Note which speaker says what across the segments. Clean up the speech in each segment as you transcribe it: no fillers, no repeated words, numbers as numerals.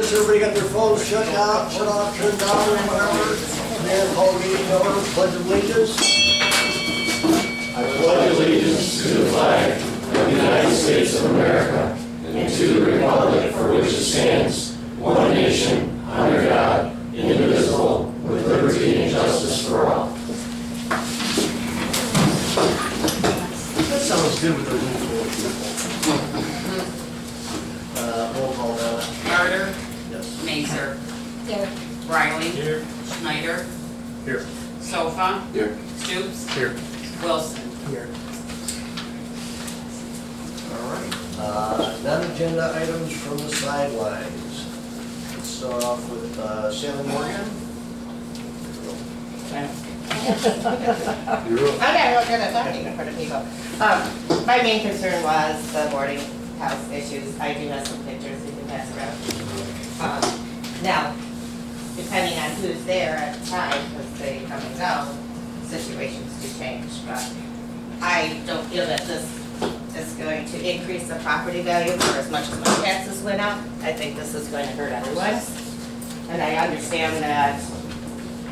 Speaker 1: minutes, everybody got their phones shut down, shut off, turned down, or whatever. Mayor, call the meeting over, pledge of allegiance.
Speaker 2: I pledge allegiance to the flag of the United States of America and to the republic for which it stands, one nation, under God, indivisible, with liberty and justice for all.
Speaker 1: That sounds good with the room full. Roll call now.
Speaker 3: Carter,
Speaker 1: Yes.
Speaker 3: Mazer,
Speaker 4: Here.
Speaker 3: Riley,
Speaker 1: Here.
Speaker 3: Schneider,
Speaker 1: Here.
Speaker 3: Sofa,
Speaker 2: Here.
Speaker 3: Stoops,
Speaker 1: Here.
Speaker 3: Wilson.
Speaker 1: Here. All right. Non-agenda items from the sidelines. Let's start off with Sally Morgan. You're up.
Speaker 5: Okay, well, good at talking in front of people. My main concern was the boarding house issues. I do have some pictures you can pass around. Now, depending on who's there at the time, because they come and go, situations do change. But I don't feel that this is going to increase the property value for as much as my taxes went up. I think this is going to hurt everyone. And I understand that,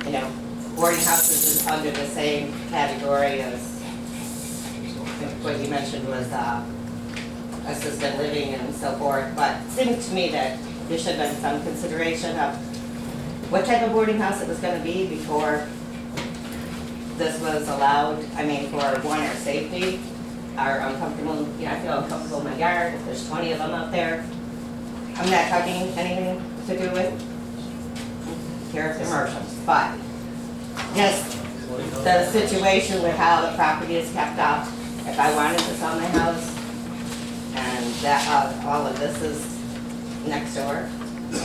Speaker 5: you know, boarding houses is under the same category as what you mentioned was assisted living and so forth, but it seemed to me that there should have been some consideration of what type of boarding house it was gonna be before this was allowed. I mean, for one, our safety, our uncomfortable, you know, I feel uncomfortable in my yard, if there's 20 of them out there. I'm not talking anything to do with care immersions, but just the situation with how the property is kept up. If I wanted to sell my house, and that all of this is next door,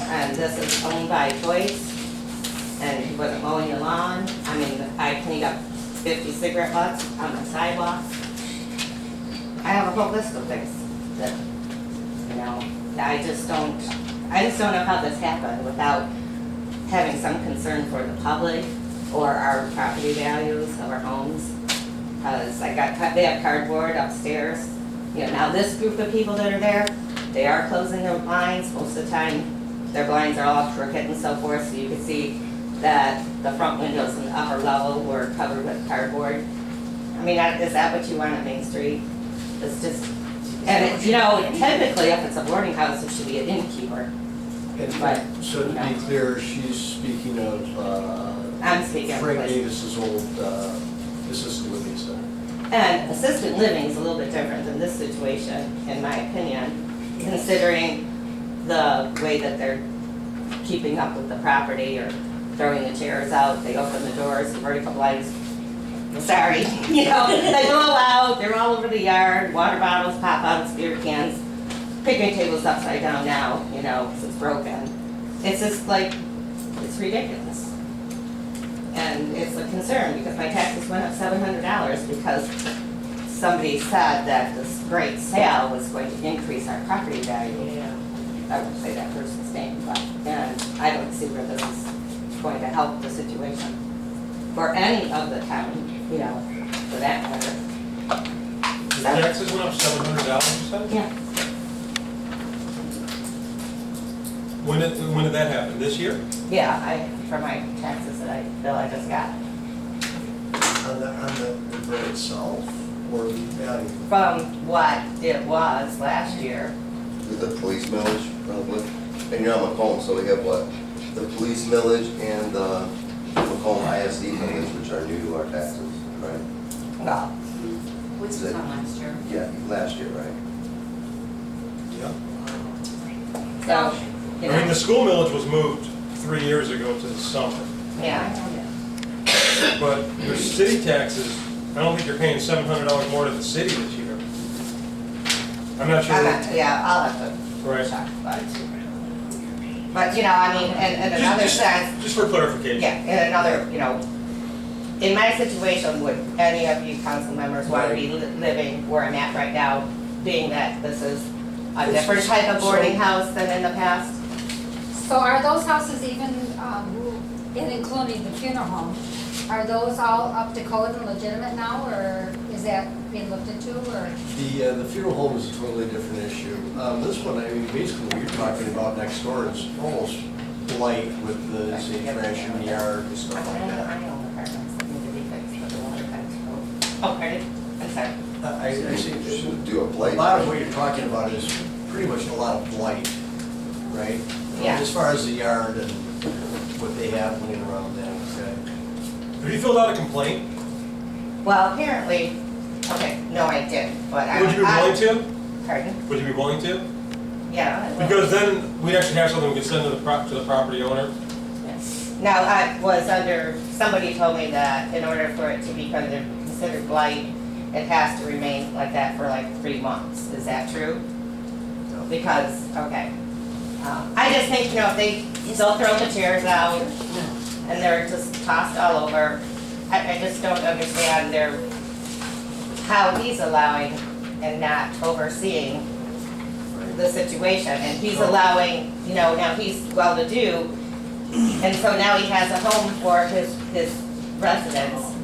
Speaker 5: and this is owned by Joyce, and he wasn't mowing the lawn. I mean, I cleaned up 50 cigarette butts on the sidewalk. I have a whole list of things that, you know, I just don't know how this happened without having some concern for the public or our property values of our homes. Because they have cardboard upstairs. You know, now this group of people that are there, they are closing their blinds. Most of the time, their blinds are all crooked and so forth, so you can see that the front windows in the upper level were covered with cardboard. I mean, is that what you want on Main Street? It's just, and it, you know, typically if it's a boarding house, it should be an innkeeper. But,
Speaker 1: So to be clear, she's speaking of
Speaker 5: I'm speaking of
Speaker 1: Frank
Speaker 5: place.
Speaker 1: Davis's old assisted living center.
Speaker 5: And assisted living is a little bit different than this situation, in my opinion, considering the way that they're keeping up with the property or throwing the chairs out, they open the doors, the vertical blinds. Sorry, you know, they go out, they're all over the yard, water bottles, pop outs, beer cans, picnic tables upside down now, you know, because it's broken. It's just like, it's ridiculous. And it's a concern because my taxes went up $700 because somebody said that this great sale was going to increase our property value.
Speaker 4: Yeah.
Speaker 5: I won't say that person's name, but, and I don't see where this is going to help the situation for any of the town, you know, for that matter.
Speaker 6: The taxes went up $700, you said?
Speaker 5: Yeah,
Speaker 6: When did that happen? This year?
Speaker 5: yeah, for my taxes that I just got.
Speaker 1: On the bill itself, or the value?
Speaker 5: From what it was last year,
Speaker 7: The police millage, probably. And you're on Macomb, so we have what? The police millage and the Macomb ISD millage, which are new to our taxes, right?
Speaker 5: well,
Speaker 3: Which was on last year?
Speaker 7: Yeah, last year, right?
Speaker 6: Yeah.
Speaker 5: so, you
Speaker 6: I mean,
Speaker 5: know,
Speaker 6: the school millage was moved 3 years ago to the summer.
Speaker 5: yeah.
Speaker 6: But your city taxes, I don't think you're paying $700 more to the city this year. I'm not sure.
Speaker 5: Yeah, I'll have to
Speaker 6: Right.
Speaker 5: check, but, you know, I mean, in another sense,
Speaker 6: Just for clarification.
Speaker 5: yeah, in another, you know, in my situation, would any of you council members want to be living where I'm at right now, being that this is a different type of boarding house than in the past?
Speaker 4: So are those houses even, and including the funeral home, are those all up to code and legitimate now, or is is that being looked into, or?
Speaker 1: The funeral home is a totally different issue. This one, I mean, basically what you're talking about next door is almost blight with the, say, trash in the yard and stuff like
Speaker 5: I
Speaker 1: that.
Speaker 5: know the apartments that need to be fixed, but the water pipes don't. Oh, pardon? I'm sorry.
Speaker 1: I see,
Speaker 7: Should do a
Speaker 1: a
Speaker 7: blight.
Speaker 1: lot of what you're talking about is pretty much a lot of blight, right?
Speaker 5: Yeah.
Speaker 1: As far as the yard and what they have laying around them, okay?
Speaker 6: Have you filled out a complaint?
Speaker 5: Well, apparently, okay, no, I didn't, but I.
Speaker 6: Would you be willing to?
Speaker 5: Pardon?
Speaker 6: Would you be willing to?
Speaker 5: Yeah. I will.
Speaker 6: Because then we'd actually have something we could send to the property owner.
Speaker 5: Yes. Now, I was under, somebody told me that in order for it to be considered blight, it has to remain like that for like 3 months. Is that true? Because, okay. I just think, if they still throw the chairs out and they're just tossed all over, I just don't understand how he's allowing and not overseeing the situation. And he's allowing, now he's well-to-do, and so now he has a home for his residents,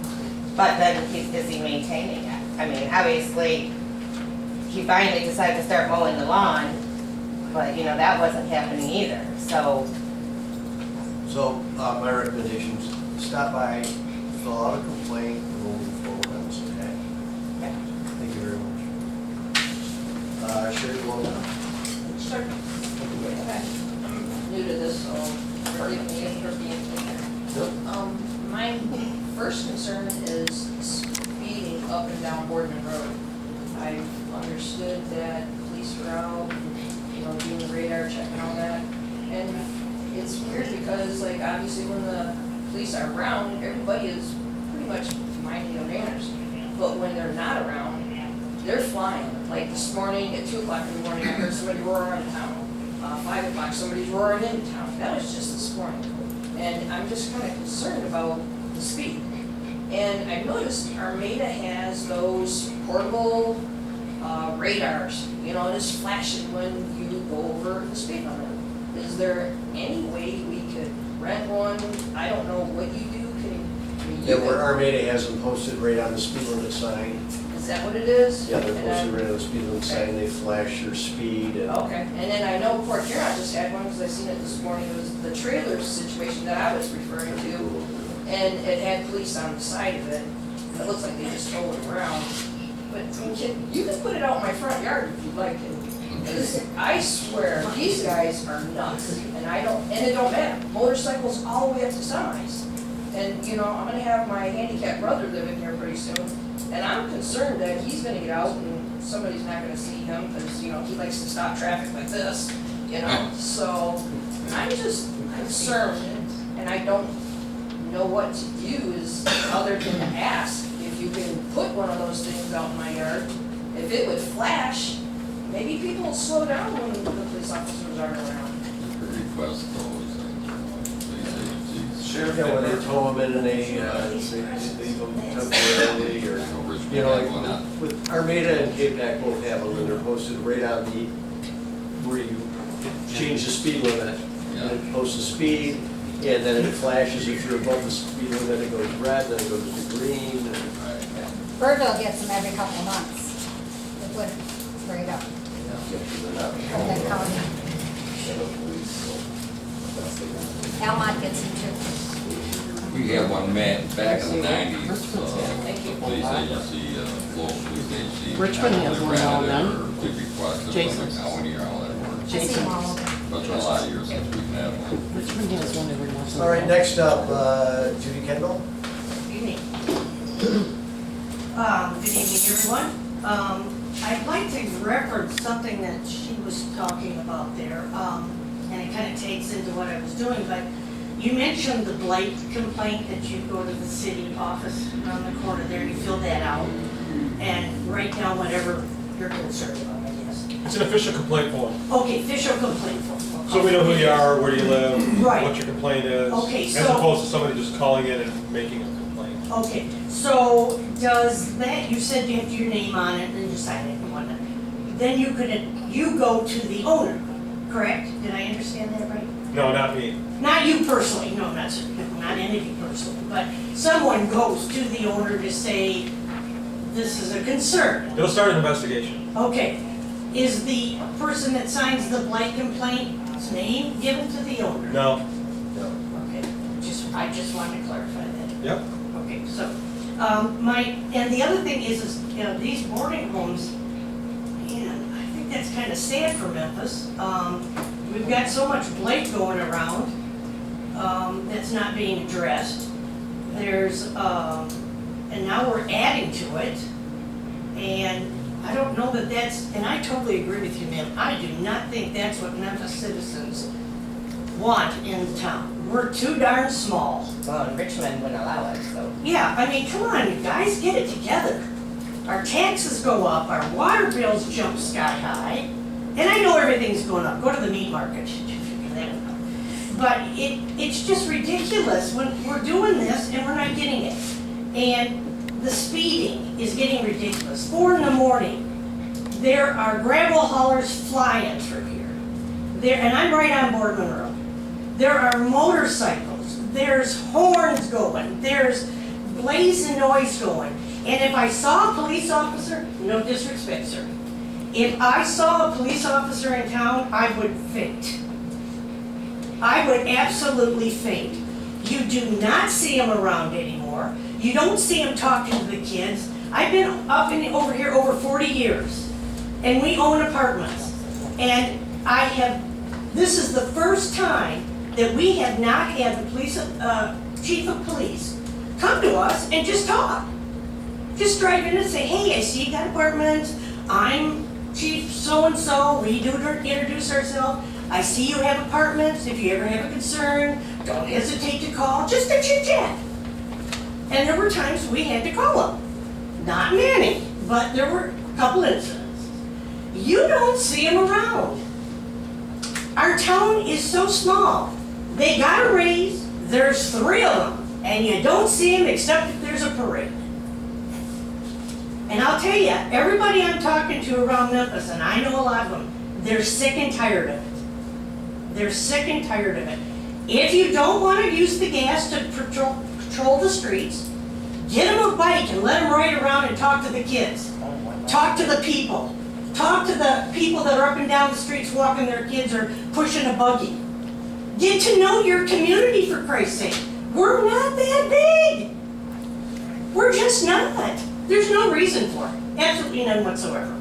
Speaker 5: but then is he maintaining it? I mean, obviously, he finally decided to start mowing the lawn, but, that wasn't happening either, so.
Speaker 1: So, my recommendation is stop by, fill out a complaint, and we'll move forward on this, okay?
Speaker 5: Yeah.
Speaker 1: Thank you very much. Sherry, go on now.
Speaker 8: Sure. I'm new to this, so forgive me for being here.
Speaker 1: Yep.
Speaker 8: My first concern is speeding up and down Boardman Road. I've understood that police were out, doing the radar check and all that. And it's weird because, like, obviously when the police are around, everybody is pretty much minding their manners. But when they're not around, they're flying. Like this morning at 2 o'clock in the morning, I heard somebody roar around town. 5 o'clock, somebody's roaring into town. That was just this morning. And I'm just kind of concerned about the speed. And I noticed Armada has those portable radars, just flashing when you go over the speed limit. Is there any way we could rent one? I don't know what you do. Can you?
Speaker 1: Yeah, where Armada has them posted right on the speed limit sign.
Speaker 8: Is that what it is?
Speaker 1: Yeah, they're
Speaker 8: And
Speaker 1: posted
Speaker 8: then-
Speaker 1: right on the speed limit sign, they flash your speed and.
Speaker 8: Okay, and then I know Port Huron just had one, because I seen it this morning, it was the trailer situation that I was referring to, and it had police on the side of it. It looks like they just tow it around, but you can put it out in my front yard if you'd like to. Because I swear, these guys are nuts, and it don't matter, motorcycles all the way up to semis. And, I'm gonna have my handicapped brother living here pretty soon, and I'm concerned that he's gonna get out and somebody's not gonna see him, because, he likes to stop traffic like this, so I'm just concerned, and I don't know what to do other than to ask if you can put one of those things out in my yard. If it would flash, maybe people will slow down when the police officers aren't around.
Speaker 2: Request those, police agencies.
Speaker 1: Yeah, when they tow them in and they leave them temporarily, or, like with Armada and K-PAC both have them, and they're posted right on where you change the speed limit. And it posts the speed, and then it flashes if you're above the speed limit, it goes red, then it goes to green.
Speaker 4: Birdville gets them every couple of months. They put it right up from the county. Almont gets them too.
Speaker 2: We had one back in the 90s, police agency, local police agency.
Speaker 9: Richmond has one now and then.
Speaker 2: Big request from the
Speaker 9: Jason's.
Speaker 2: county or all that work.
Speaker 4: I see them all over.
Speaker 2: But it's been a lot of years since we've had one.
Speaker 9: Richmond has one every once in a
Speaker 1: All right,
Speaker 9: while.
Speaker 1: next up, Judy Kendall.
Speaker 10: Good evening, everyone. I'd like to reference something that she was talking about there, and it kind of takes into what I was doing, but you mentioned the blight complaint that you go to the city office around the corner there, you fill that out, and write down whatever you're concerned about, I guess.
Speaker 6: It's an official complaint form.
Speaker 10: Okay, official complaint form.
Speaker 6: So we know who you are, where you live,
Speaker 10: Right.
Speaker 6: what your complaint is.
Speaker 10: Okay,
Speaker 6: As
Speaker 10: so-
Speaker 6: opposed to somebody just calling in and making a complaint.
Speaker 10: Okay, so does that, you said you have your name on it and you sign it and whatnot. Then you go to the owner, correct? Did I understand that right?
Speaker 6: No, not me.
Speaker 10: Not you personally, no, not any of you personally, but someone goes to the owner to say, this is a concern.
Speaker 6: It'll start an investigation.
Speaker 10: Okay, is the person that signs the blight complaint's name given to the owner?
Speaker 6: No.
Speaker 10: Okay, I just wanted to clarify that.
Speaker 6: Yep.
Speaker 10: Okay, so, and the other thing is, you know, these boarding homes, man, I think that's kind of sad for Memphis. We've got so much blight going around, that's not being addressed. There's, and now we're adding to it, and I don't know that that's, and I totally agree with you, ma'am, I do not think that's what Memphis citizens want in the town. We're too darn small.
Speaker 5: Well, and Richmond wouldn't allow it, so.
Speaker 10: Yeah, I mean, come on, you guys, get it together. Our taxes go up, our water bills jump sky high, and I know everything's going up. Go to the meat market, figure that one out. But it's just ridiculous when we're doing this and we're not getting it. And the speeding is getting ridiculous. 4 in the morning, there are gravel haulers flying through here. There, and I'm right on Boardman Road. There are motorcycles, there's horns going, there's blazing noise going. And if I saw a police officer, no disrespect, sir, if I saw a police officer in town, I would faint. I would absolutely faint. You do not see them around anymore. You don't see them talking to the kids. I've been over here over 40 years, and we own apartments. And this is the first time that we have not had the police, chief of police come to us and just talk. Just drive in and say, hey, I see you got apartments, I'm Chief so-and-so, we do introduce ourselves, I see you have apartments, if you ever have a concern, don't hesitate to call, just a chit chat. And there were times we had to call them. Not many, but there were a couple incidents. You don't see them around. Our town is so small. They got a raise, there's 3 of them, and you don't see them except if there's a parade. And I'll tell you, everybody I'm talking to around Memphis, and I know a lot of them, they're sick and tired of it. They're sick and tired of it. If you don't want to use the gas to patrol the streets, get them a bike and let them ride around and talk to the kids. Talk to the people. Talk to the people that are up and down the streets walking their kids or pushing a buggy. Get to know your community, for Christ's sake. We're not that big. We're just not. There's no reason for it. Absolutely none whatsoever.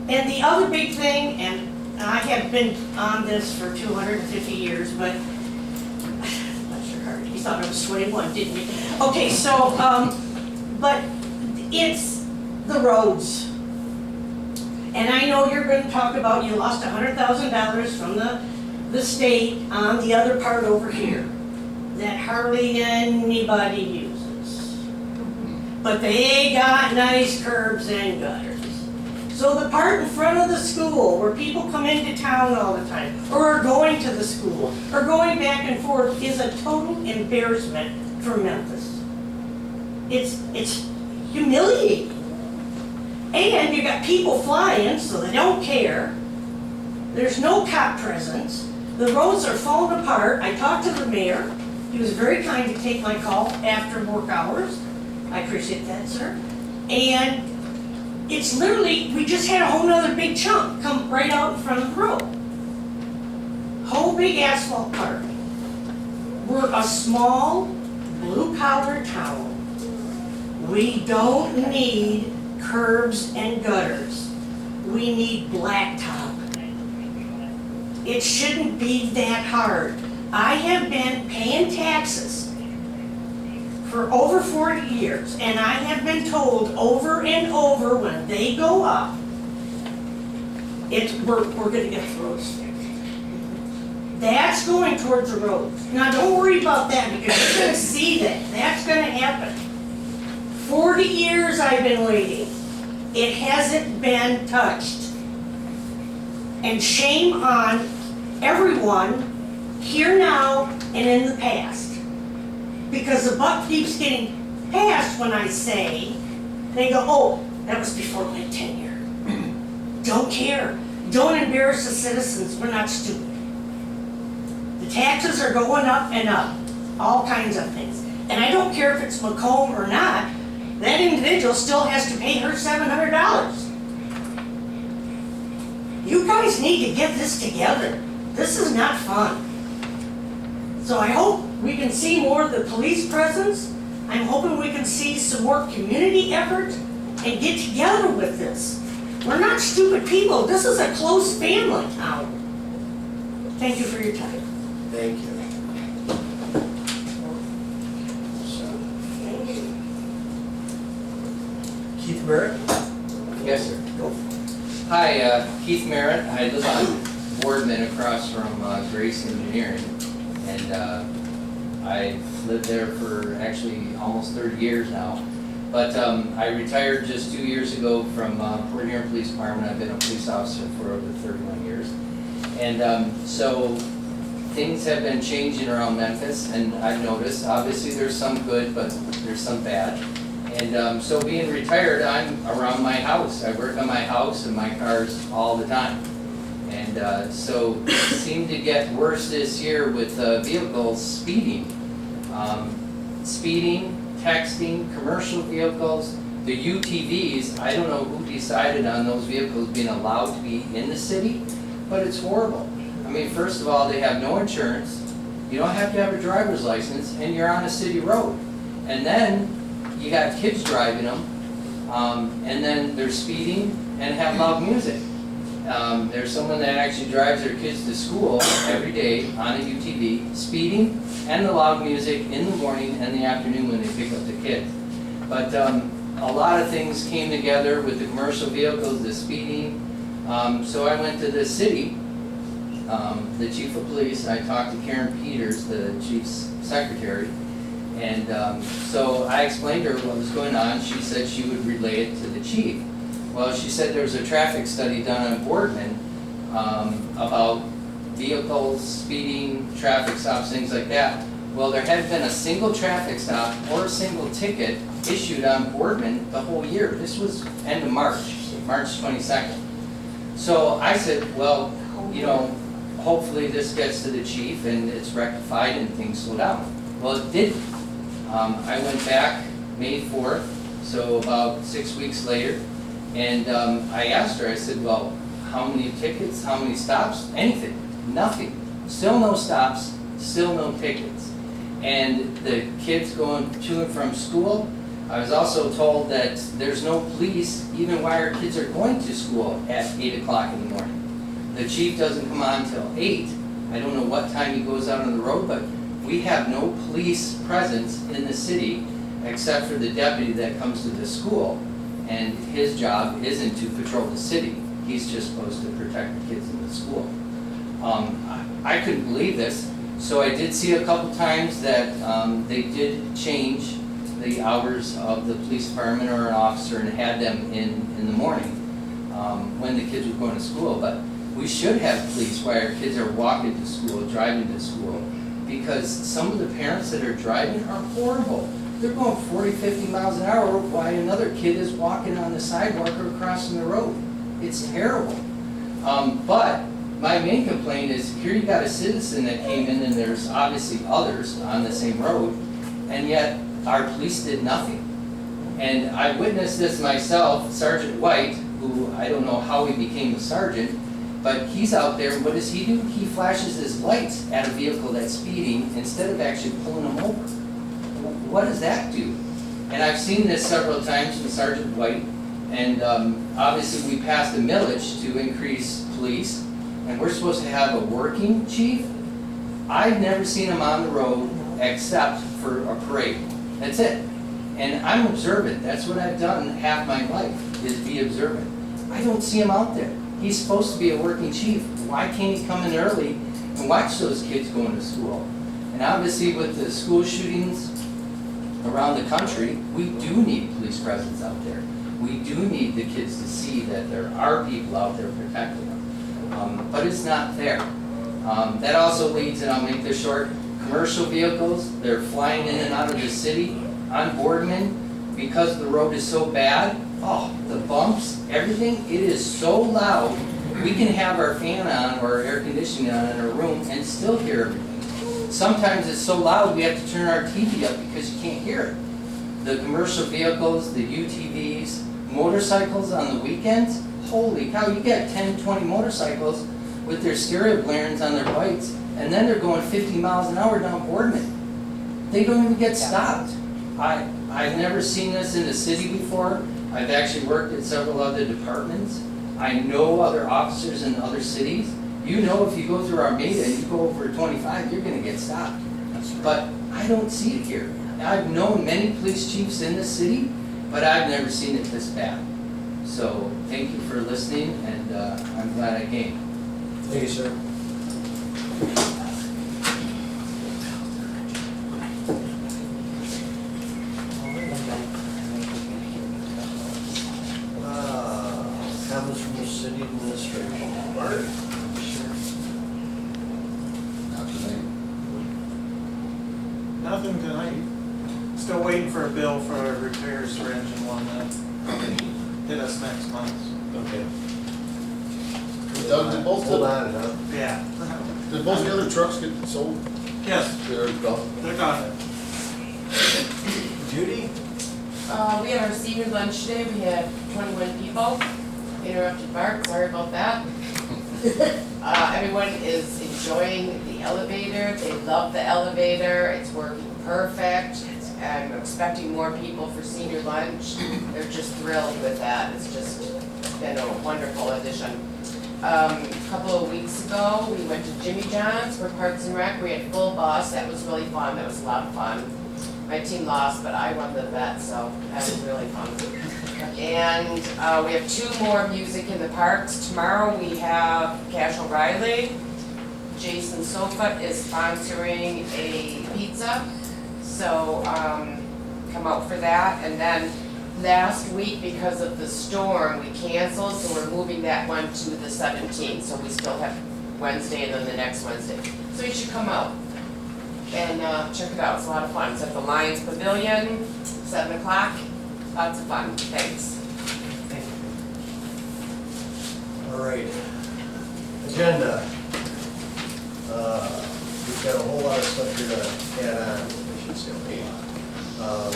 Speaker 10: And the other big thing, and I have been on this for 250 years, but bless your heart, you thought I was 21, didn't you? Okay, so, but it's the roads. And I know you're going to talk about you lost $100,000 from the state on the other part over here that hardly anybody uses. But they got nice curbs and gutters. So the part in front of the school where people come into town all the time, or are going to the school, or going back and forth is a total embarrassment for Memphis. It's humiliating. And you got people flying, so they don't care. There's no cop presence. The roads are falling apart. I talked to the mayor. He was very kind to take my call after work hours. I appreciate that, sir. And it's literally, we just had a whole nother big chunk come right out in front of the road. Whole big asphalt part. We're a small, blue-collar town. We don't need curbs and gutters. We need blacktop. It shouldn't be that hard. I have been paying taxes for over 40 years, and I have been told over and over when they go up, we're gonna get the roads fixed. That's going towards the roads. Now don't worry about that because you're gonna see that. That's gonna happen. 40 years I've been waiting. It hasn't been touched. And shame on everyone here now and in the past. Because the buck keeps getting passed when I say, they go, oh, that was before my tenure. Don't care. Don't embarrass the citizens. We're not stupid. The taxes are going up and up. All kinds of things. And I don't care if it's Macomb or not. that individual still has to pay her $700. You guys need to get this together. This is not fun. So I hope we can see more of the police presence. I'm hoping we can see some more community effort and get together with this. We're not stupid people. This is a close family town. Thank you for your time.
Speaker 1: Thank you. Keith Merritt?
Speaker 11: Yes, sir. Hi, Keith Merritt. I live on Boardman across from Grace Engineering. And I've lived there for actually almost 30 years now. But I retired just 2 years ago from Port Huron Police Department. I've been a police officer for over 31 years. And so things have been changing around Memphis, and I've noticed, obviously there's some good, but there's some bad. And so being retired, I'm around my house. I work on my house and my cars all the time. And so it seemed to get worse this year with vehicles speeding. Speeding, texting, commercial vehicles, the UTVs. I don't know who decided on those vehicles being allowed to be in the city, but it's horrible. I mean, first of all, they have no insurance. You don't have to have a driver's license, and you're on a city road. And then you got kids driving them, and then they're speeding and have loud music. There's someone that actually drives their kids to school every day on a UTV, speeding and the loud music in the morning and the afternoon when they pick up the kids. But a lot of things came together with the commercial vehicles, the speeding. So I went to the city, the chief of police, and I talked to Karen Peters, the chief's secretary. And so I explained to her what was going on. She said she would relay it to the chief. Well, she said there was a traffic study done on Boardman about vehicles, speeding, traffic stops, things like that. Well, there hadn't been a single traffic stop or a single ticket issued on Boardman the whole year. This was end of March 22nd. So I said, well, you know, hopefully this gets to the chief and it's rectified and things slow down. Well, it didn't. I went back May 4th, so about 6 weeks later, and I asked her, I said, well, how many tickets, how many stops, anything, nothing. Still no stops, still no tickets. And the kids going to and from school, I was also told that there's no police even while our kids are going to school at 8 o'clock in the morning. The chief doesn't come on till 8. I don't know what time he goes out on the road, but we have no police presence in the city except for the deputy that comes to the school. And his job isn't to patrol the city. He's just supposed to protect the kids in the school. I couldn't believe this. So I did see a couple times that they did change the hours of the police department or an officer and had them in the morning when the kids were going to school. But we should have police while our kids are walking to school, driving to school, because some of the parents that are driving are horrible. They're going 40, 50 miles an hour while another kid is walking on the sidewalk or crossing the road. It's terrible. But my main complaint is here you got a citizen that came in and there's obviously others on the same road, and yet our police did nothing. And I witnessed this myself, Sergeant White, who I don't know how he became a sergeant, but he's out there, and what does he do? He flashes his lights at a vehicle that's speeding instead of actually pulling them over. What does that do? And I've seen this several times from Sergeant White, and obviously we passed a millage to increase police, and we're supposed to have a working chief. I've never seen him on the road except for a parade. That's it. And I'm observant. That's what I've done half my life, is be observant. I don't see him out there. He's supposed to be a working chief. Why can't he come in early and watch those kids going to school? And obviously with the school shootings around the country, we do need police presence out there. We do need the kids to see that there are people out there protecting them. But it's not there. That also leads, and I'll make this short, commercial vehicles, they're flying in and out of the city on Boardman because the road is so bad. Oh, the bumps, everything, it is so loud. We can have our fan on or air conditioning on in our room and still hear everything. Sometimes it's so loud we have to turn our TV up because you can't hear it. the commercial vehicles, the UTVs, motorcycles on the weekends, holy cow, you get 10, 20 motorcycles with their stereo blaring on their bikes, and then they're going 50 miles an hour down Boardman. They don't even get stopped. I've never seen this in the city before. I've actually worked at several other departments. I know other officers in other cities. You know, if you go through Armada and you go over 25, you're gonna get stopped. But I don't see it here. I've known many police chiefs in the city, but I've never seen it this bad. So, thank you for listening, and I'm glad I came.
Speaker 1: Thank you, sir. Comments from the city administration. Bart?
Speaker 12: Nothing tonight. Still waiting for a bill for repairs for engine one that probably hit us next month.
Speaker 1: Okay.
Speaker 2: Doug, did both
Speaker 1: Hold
Speaker 2: the,
Speaker 1: on, huh?
Speaker 12: Yeah.
Speaker 2: did both the other trucks get sold?
Speaker 12: Yes,
Speaker 2: They're gone.
Speaker 12: they're gone.
Speaker 1: Judy?
Speaker 5: We had our senior lunch today, we had 21 people. Interrupted Bart, sorry about that. Everyone is enjoying the elevator, they love the elevator, it's working perfect. I'm expecting more people for senior lunch, they're just thrilled with that, it's just been a wonderful addition. A couple of weeks ago, we went to Jimmy John's for Parks and Rec, we had full bus, that was really fun, that was a lot of fun. My team lost, but I won the bet, so that was really fun. And we have 2 more music in the parks. Tomorrow we have Cash O'Reilly. Jason Sofa is sponsoring a pizza, so come out for that. And then last week, because of the storm, we canceled, so we're moving that one to the 17th. So we still have Wednesday and then the next Wednesday. So you should come out and check it out. It's a lot of fun. It's at the Lions Pavilion, 7 o'clock. Lots of fun. Thanks.
Speaker 1: All right. Agenda. We've got a whole lot of stuff here to add on, I should say a whole lot.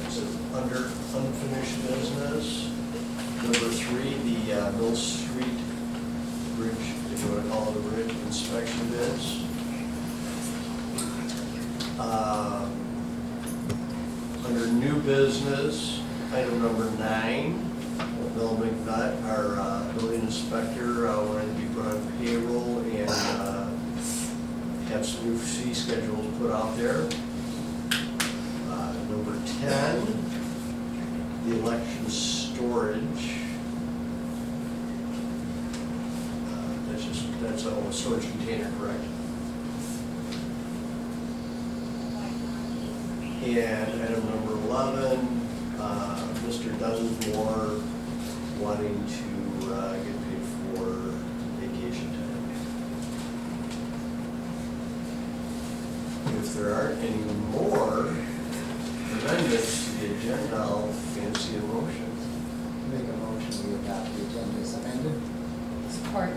Speaker 1: So under unfinished business, number 3, the Mill Street Bridge, if you want to call it a bridge, inspection bids. Under new business, item number 9, Bill McNutt, our building inspector, wanted to be put on payroll and have some new fee schedules put out there. Number 10, the election storage. That's a storage container, correct? And item number 11, Mr. Dunsmore wanting to get paid for vacation time. If there aren't any more amendments to the agenda, I'll fancy a motion.
Speaker 9: Make a motion, we adopt the agenda as amended.
Speaker 4: Support.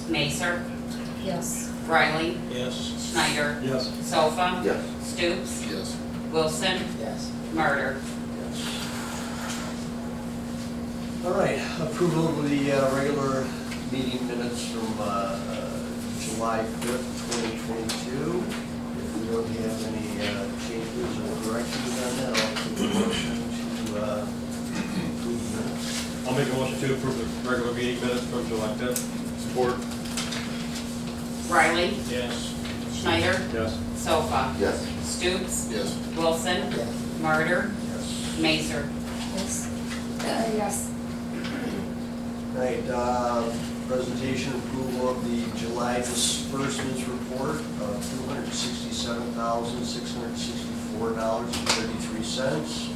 Speaker 3: Macer,
Speaker 4: Yes.
Speaker 6: Yes.
Speaker 3: Riley, Schneider,
Speaker 6: Yes.
Speaker 3: Sofa,
Speaker 7: Yes.
Speaker 3: Stoops,
Speaker 2: Yes.
Speaker 3: Wilson,
Speaker 9: Yes.
Speaker 3: Murder.
Speaker 1: All right, approval of the regular meeting minutes from July 5th, 2022. If we don't have any changes or corrections on that, I'll take a motion to approve the minutes.
Speaker 6: I'll make a motion to approve the regular meeting minutes from July 5th. Support.
Speaker 3: Riley,
Speaker 6: Yes.
Speaker 3: Schneider,
Speaker 6: Yes.
Speaker 3: Sofa,
Speaker 7: Yes.
Speaker 3: Stoops,
Speaker 2: Yes.
Speaker 3: Wilson,
Speaker 9: Yes.
Speaker 3: Murder,
Speaker 1: Yes.
Speaker 3: Macer.
Speaker 4: Yes. Yes.
Speaker 1: Right, presentation approval of the July disbursements report of $267,664.33,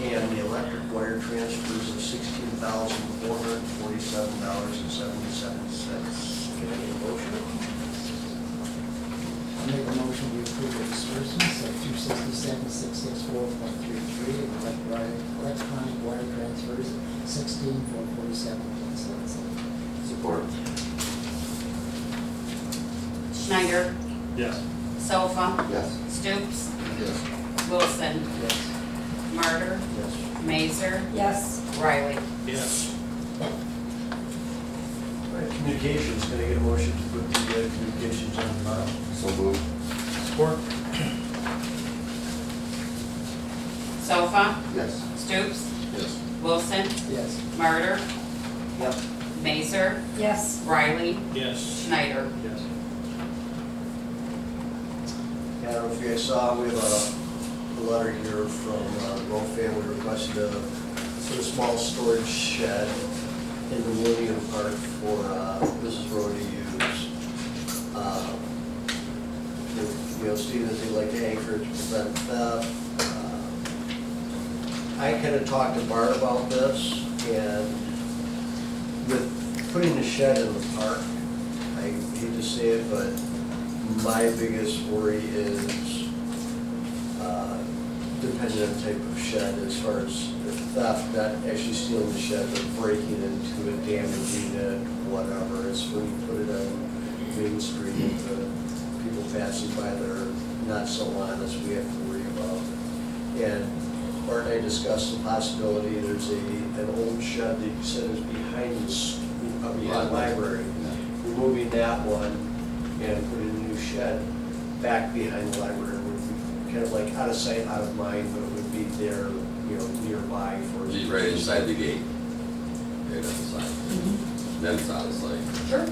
Speaker 1: and the electric wire transfers of $16,447.77. Can I get a motion?
Speaker 9: I'll make a motion, we approve the disbursements of 267,664.33 and electronic wire transfers 16,447.77.
Speaker 7: Support.
Speaker 3: Schneider,
Speaker 6: Yes.
Speaker 3: Sofa,
Speaker 7: Yes.
Speaker 3: Stoops,
Speaker 2: Yes.
Speaker 3: Wilson,
Speaker 1: Yes.
Speaker 3: Martyr,
Speaker 1: Yes.
Speaker 3: Mazer,
Speaker 4: Yes.
Speaker 3: Riley.
Speaker 6: Yes.
Speaker 1: All right, communications, can I get a motion to put the communications on file?
Speaker 7: So moved.
Speaker 6: Support?
Speaker 3: Sofa,
Speaker 7: Yes.
Speaker 3: Stoops,
Speaker 7: Yes.
Speaker 3: Wilson,
Speaker 9: Yes.
Speaker 3: Martyr,
Speaker 1: Yep.
Speaker 3: Mazer,
Speaker 4: Yes.
Speaker 3: Riley,
Speaker 6: Yes.
Speaker 3: Schneider.
Speaker 1: Yes. Yeah, I don't know if you guys saw, we have a letter here from Rowe family requesting a sort of small storage shed in the William Park for Mrs. Rowe to use. You know, students, they like to anchor to prevent theft. I kind of talked to Bart about this, and with putting the shed in the park, I hate to say it, but my biggest worry is depending on the type of shed, as far as the theft, not actually stealing the shed, but breaking into it, damaging it, whatever. It's when you put it on Main Street, people passing by that are not so honest, we have to worry about. And Bart and I discussed the possibility, there's an old shed that you said is behind the library. Removing that one and putting a new shed back behind the library would be kind of like out of sight, out of mind, but it would be there, you know, nearby for.
Speaker 2: She's right inside the gate. Right on the side. Then it's out of sight.
Speaker 4: Sure.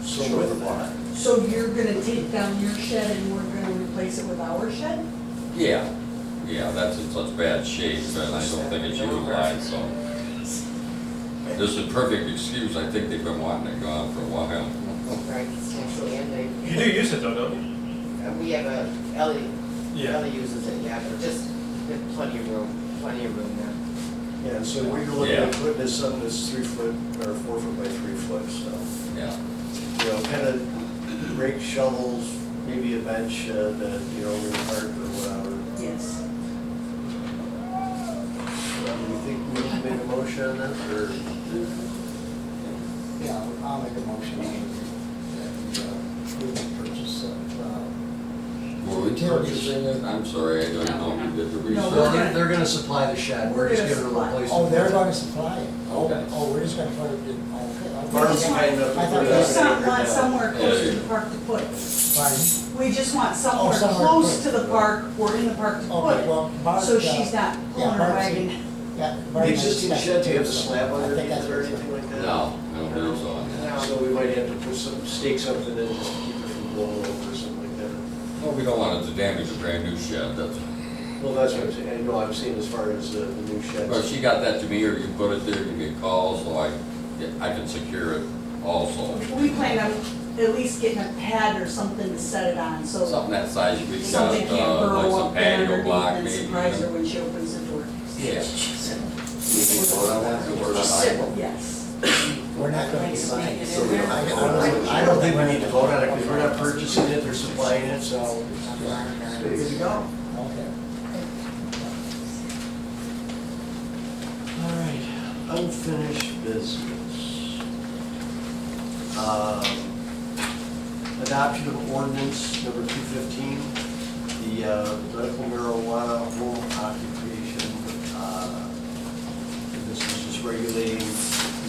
Speaker 1: So with that,
Speaker 10: So you're gonna take down your shed and we're gonna replace it with our shed?
Speaker 2: Yeah, that's in such bad shape, and I don't think it's utilized, so. This is a perfect excuse, I think they've been wanting it gone for a while.
Speaker 5: Right, actually, and
Speaker 6: You do use it though, don't you?
Speaker 5: we have a, Ellie
Speaker 6: Yeah.
Speaker 5: uses it, yeah, but just, there's plenty of room now.
Speaker 1: yeah, so what you're looking at putting is something that's 3 foot or 4 foot by 3 foot, so.
Speaker 2: Yeah,
Speaker 1: You know, kind of rake shovels, maybe a bench that, you know, in the park or whatever.
Speaker 10: Yes.
Speaker 1: Do you think we can make a motion on this, or?
Speaker 9: Yeah, I'll make a motion that we purchase of,
Speaker 2: were we purchasing it? I'm sorry, I don't know if we did the
Speaker 10: No,
Speaker 1: Well,
Speaker 2: research.
Speaker 1: they're gonna supply the shed, we're just giving them a place.
Speaker 9: oh, they're gonna supply it?
Speaker 2: Okay.
Speaker 9: Oh, we're just gonna put it in, okay.
Speaker 1: Barb's kind enough to
Speaker 9: I
Speaker 1: put
Speaker 9: thought
Speaker 1: it
Speaker 9: you
Speaker 1: out.
Speaker 9: said-
Speaker 10: Want somewhere close to the park to put.
Speaker 9: Pardon?
Speaker 10: We just want somewhere
Speaker 9: somewhere
Speaker 10: close
Speaker 9: close.
Speaker 10: to the park or in the park to
Speaker 9: Okay,
Speaker 10: put.
Speaker 9: well, Bart,
Speaker 10: So she's not pulling her
Speaker 9: Bart
Speaker 10: wagon.
Speaker 9: said- Yeah. Bart
Speaker 1: The existing
Speaker 9: said-
Speaker 1: shed, do you have a slab
Speaker 9: I think
Speaker 1: underneath
Speaker 9: that's
Speaker 1: it or
Speaker 9: what it's-
Speaker 1: anything like that?
Speaker 2: No, I don't believe so on that.
Speaker 1: So we might have to put some, stake something in just to keep it from blowing over or something like that.
Speaker 2: Well, we don't want it to damage a brand new shed, that's,
Speaker 1: Well, that's what I'm saying, I know I'm saying as far as the new shed.
Speaker 2: well, she got that to me, or you put it there, you get calls, so I can secure it also.
Speaker 10: We plan on at least getting a pad or something to set it on, so
Speaker 2: Something that size, you could
Speaker 10: something
Speaker 2: got,
Speaker 10: can't
Speaker 2: like
Speaker 10: burrow
Speaker 2: some
Speaker 10: up in
Speaker 2: patio
Speaker 10: underneath
Speaker 2: block
Speaker 10: and
Speaker 2: maybe.
Speaker 10: surprise her when she opens the door.
Speaker 2: Yeah.
Speaker 10: Yes.
Speaker 9: We're not gonna be buying it.
Speaker 7: So we don't have to-
Speaker 1: I don't think we need to vote on it, because we're not purchasing it, they're supplying it, so good to go.
Speaker 9: Okay.
Speaker 1: All right, unfinished business. Adoption of ordinance number 215, the medical marijuana home occupation. This is just regulating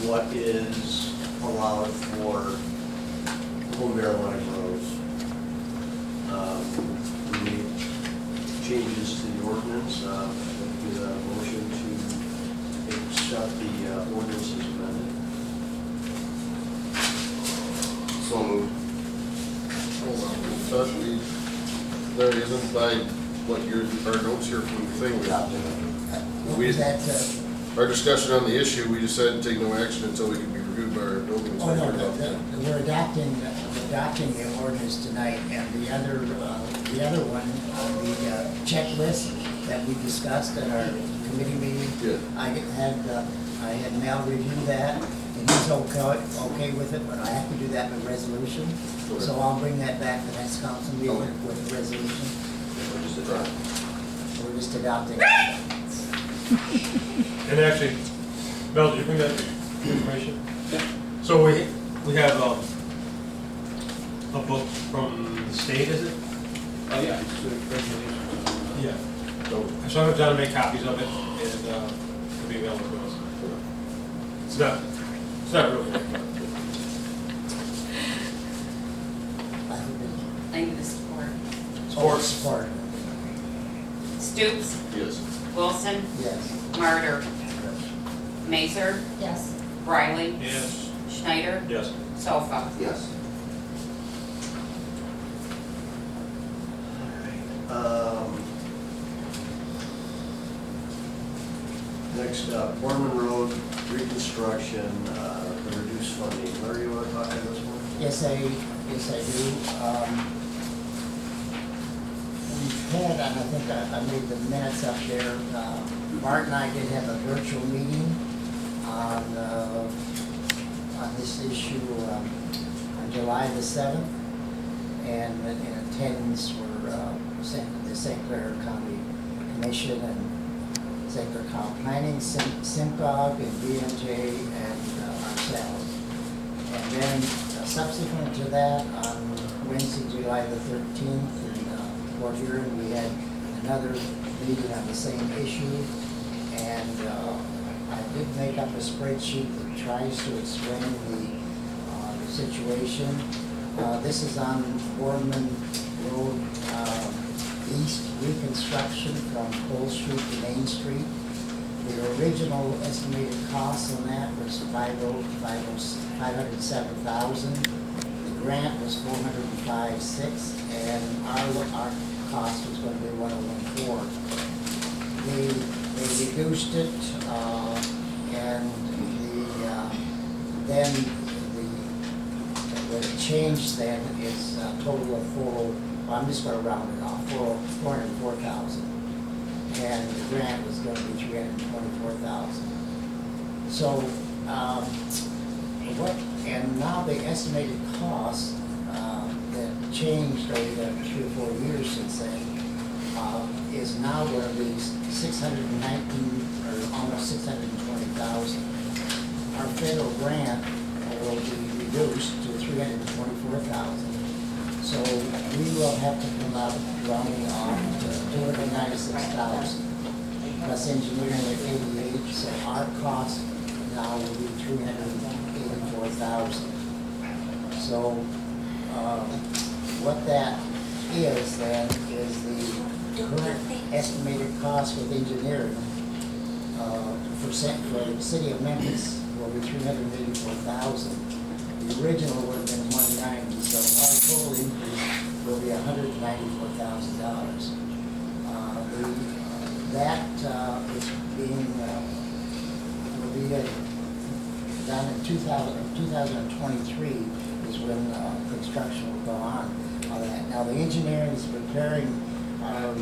Speaker 1: what is allowed for home marijuana grows. We made changes to the ordinance, with a motion to accept the ordinance as amended.
Speaker 7: So moved.
Speaker 13: There isn't by what our notes here from the thing.
Speaker 9: What
Speaker 13: We-
Speaker 9: was that,
Speaker 13: Our discussion on the issue, we decided to take no action until we could be reviewed by our building
Speaker 9: oh, no,
Speaker 13: inspector.
Speaker 9: we're adopting the ordinance tonight, and the other one, the checklist that we discussed at our committee meeting.
Speaker 13: Yeah.
Speaker 9: I had Mel review that, and he's okay with it, but I have to do that by resolution.
Speaker 13: Okay.
Speaker 9: So I'll bring that back to the next council meeting
Speaker 13: Okay.
Speaker 9: with a resolution.
Speaker 7: We're just adopting.
Speaker 9: We're just adopting.
Speaker 6: And actually, Mel, did you bring that information? Yeah. So we have a book from the state, is it?
Speaker 1: Oh, yeah, it's congratulations.
Speaker 6: Yeah. So I'm going to make copies of it, and it'll be available to us. It's not real big, but
Speaker 3: Thank you, the support.
Speaker 6: sports.
Speaker 9: Support.
Speaker 3: Stoops,
Speaker 13: Yes.
Speaker 3: Wilson,
Speaker 9: Yes.
Speaker 3: Martyr, Mazer,
Speaker 4: Yes.
Speaker 3: Riley,
Speaker 6: Yes.
Speaker 3: Schneider,
Speaker 6: Yes.
Speaker 3: Sofa.
Speaker 7: Yes.
Speaker 1: Next up, Borman Road reconstruction, the reduced funding. Larry, you want to talk on this one?
Speaker 9: Yes, I do. We've had, and I think I made the minutes up there, Bart and I did have a virtual meeting on this issue on July the 7th. And in attendance were the St. Clair County Commission and St. Clair County Planning, SIMCOG and BMJ and ourselves. And then subsequent to that, on Wednesday, July the 13th, in Fort Huron, we had another meeting on the same issue. And I did make up a spreadsheet that tries to explain the situation. This is on Boardman Road East reconstruction from Cole Street to Main Street. The original estimated cost on that was $507,000. The grant was $405,600, and our cost was going to be $114,000. They reduced it, and then the change then is a total of I'm just going to round it off, $404,000. And the grant was going to be $324,000. So, and now the estimated cost that changed over the 3 or 4 years since then is now going to be $619,000 or almost $620,000. Our federal grant will be reduced to $324,000. So we will have to come out rounding off to $296,000 plus engineering at $88,000. So our cost now will be $384,000. So what that is then is the current estimated cost with engineering for the city of Memphis will be $384,000. The original would have been $190,000, so our total increase will be $194,000. That is being will be done in 2023 is when construction will go on that. Now the engineering is preparing our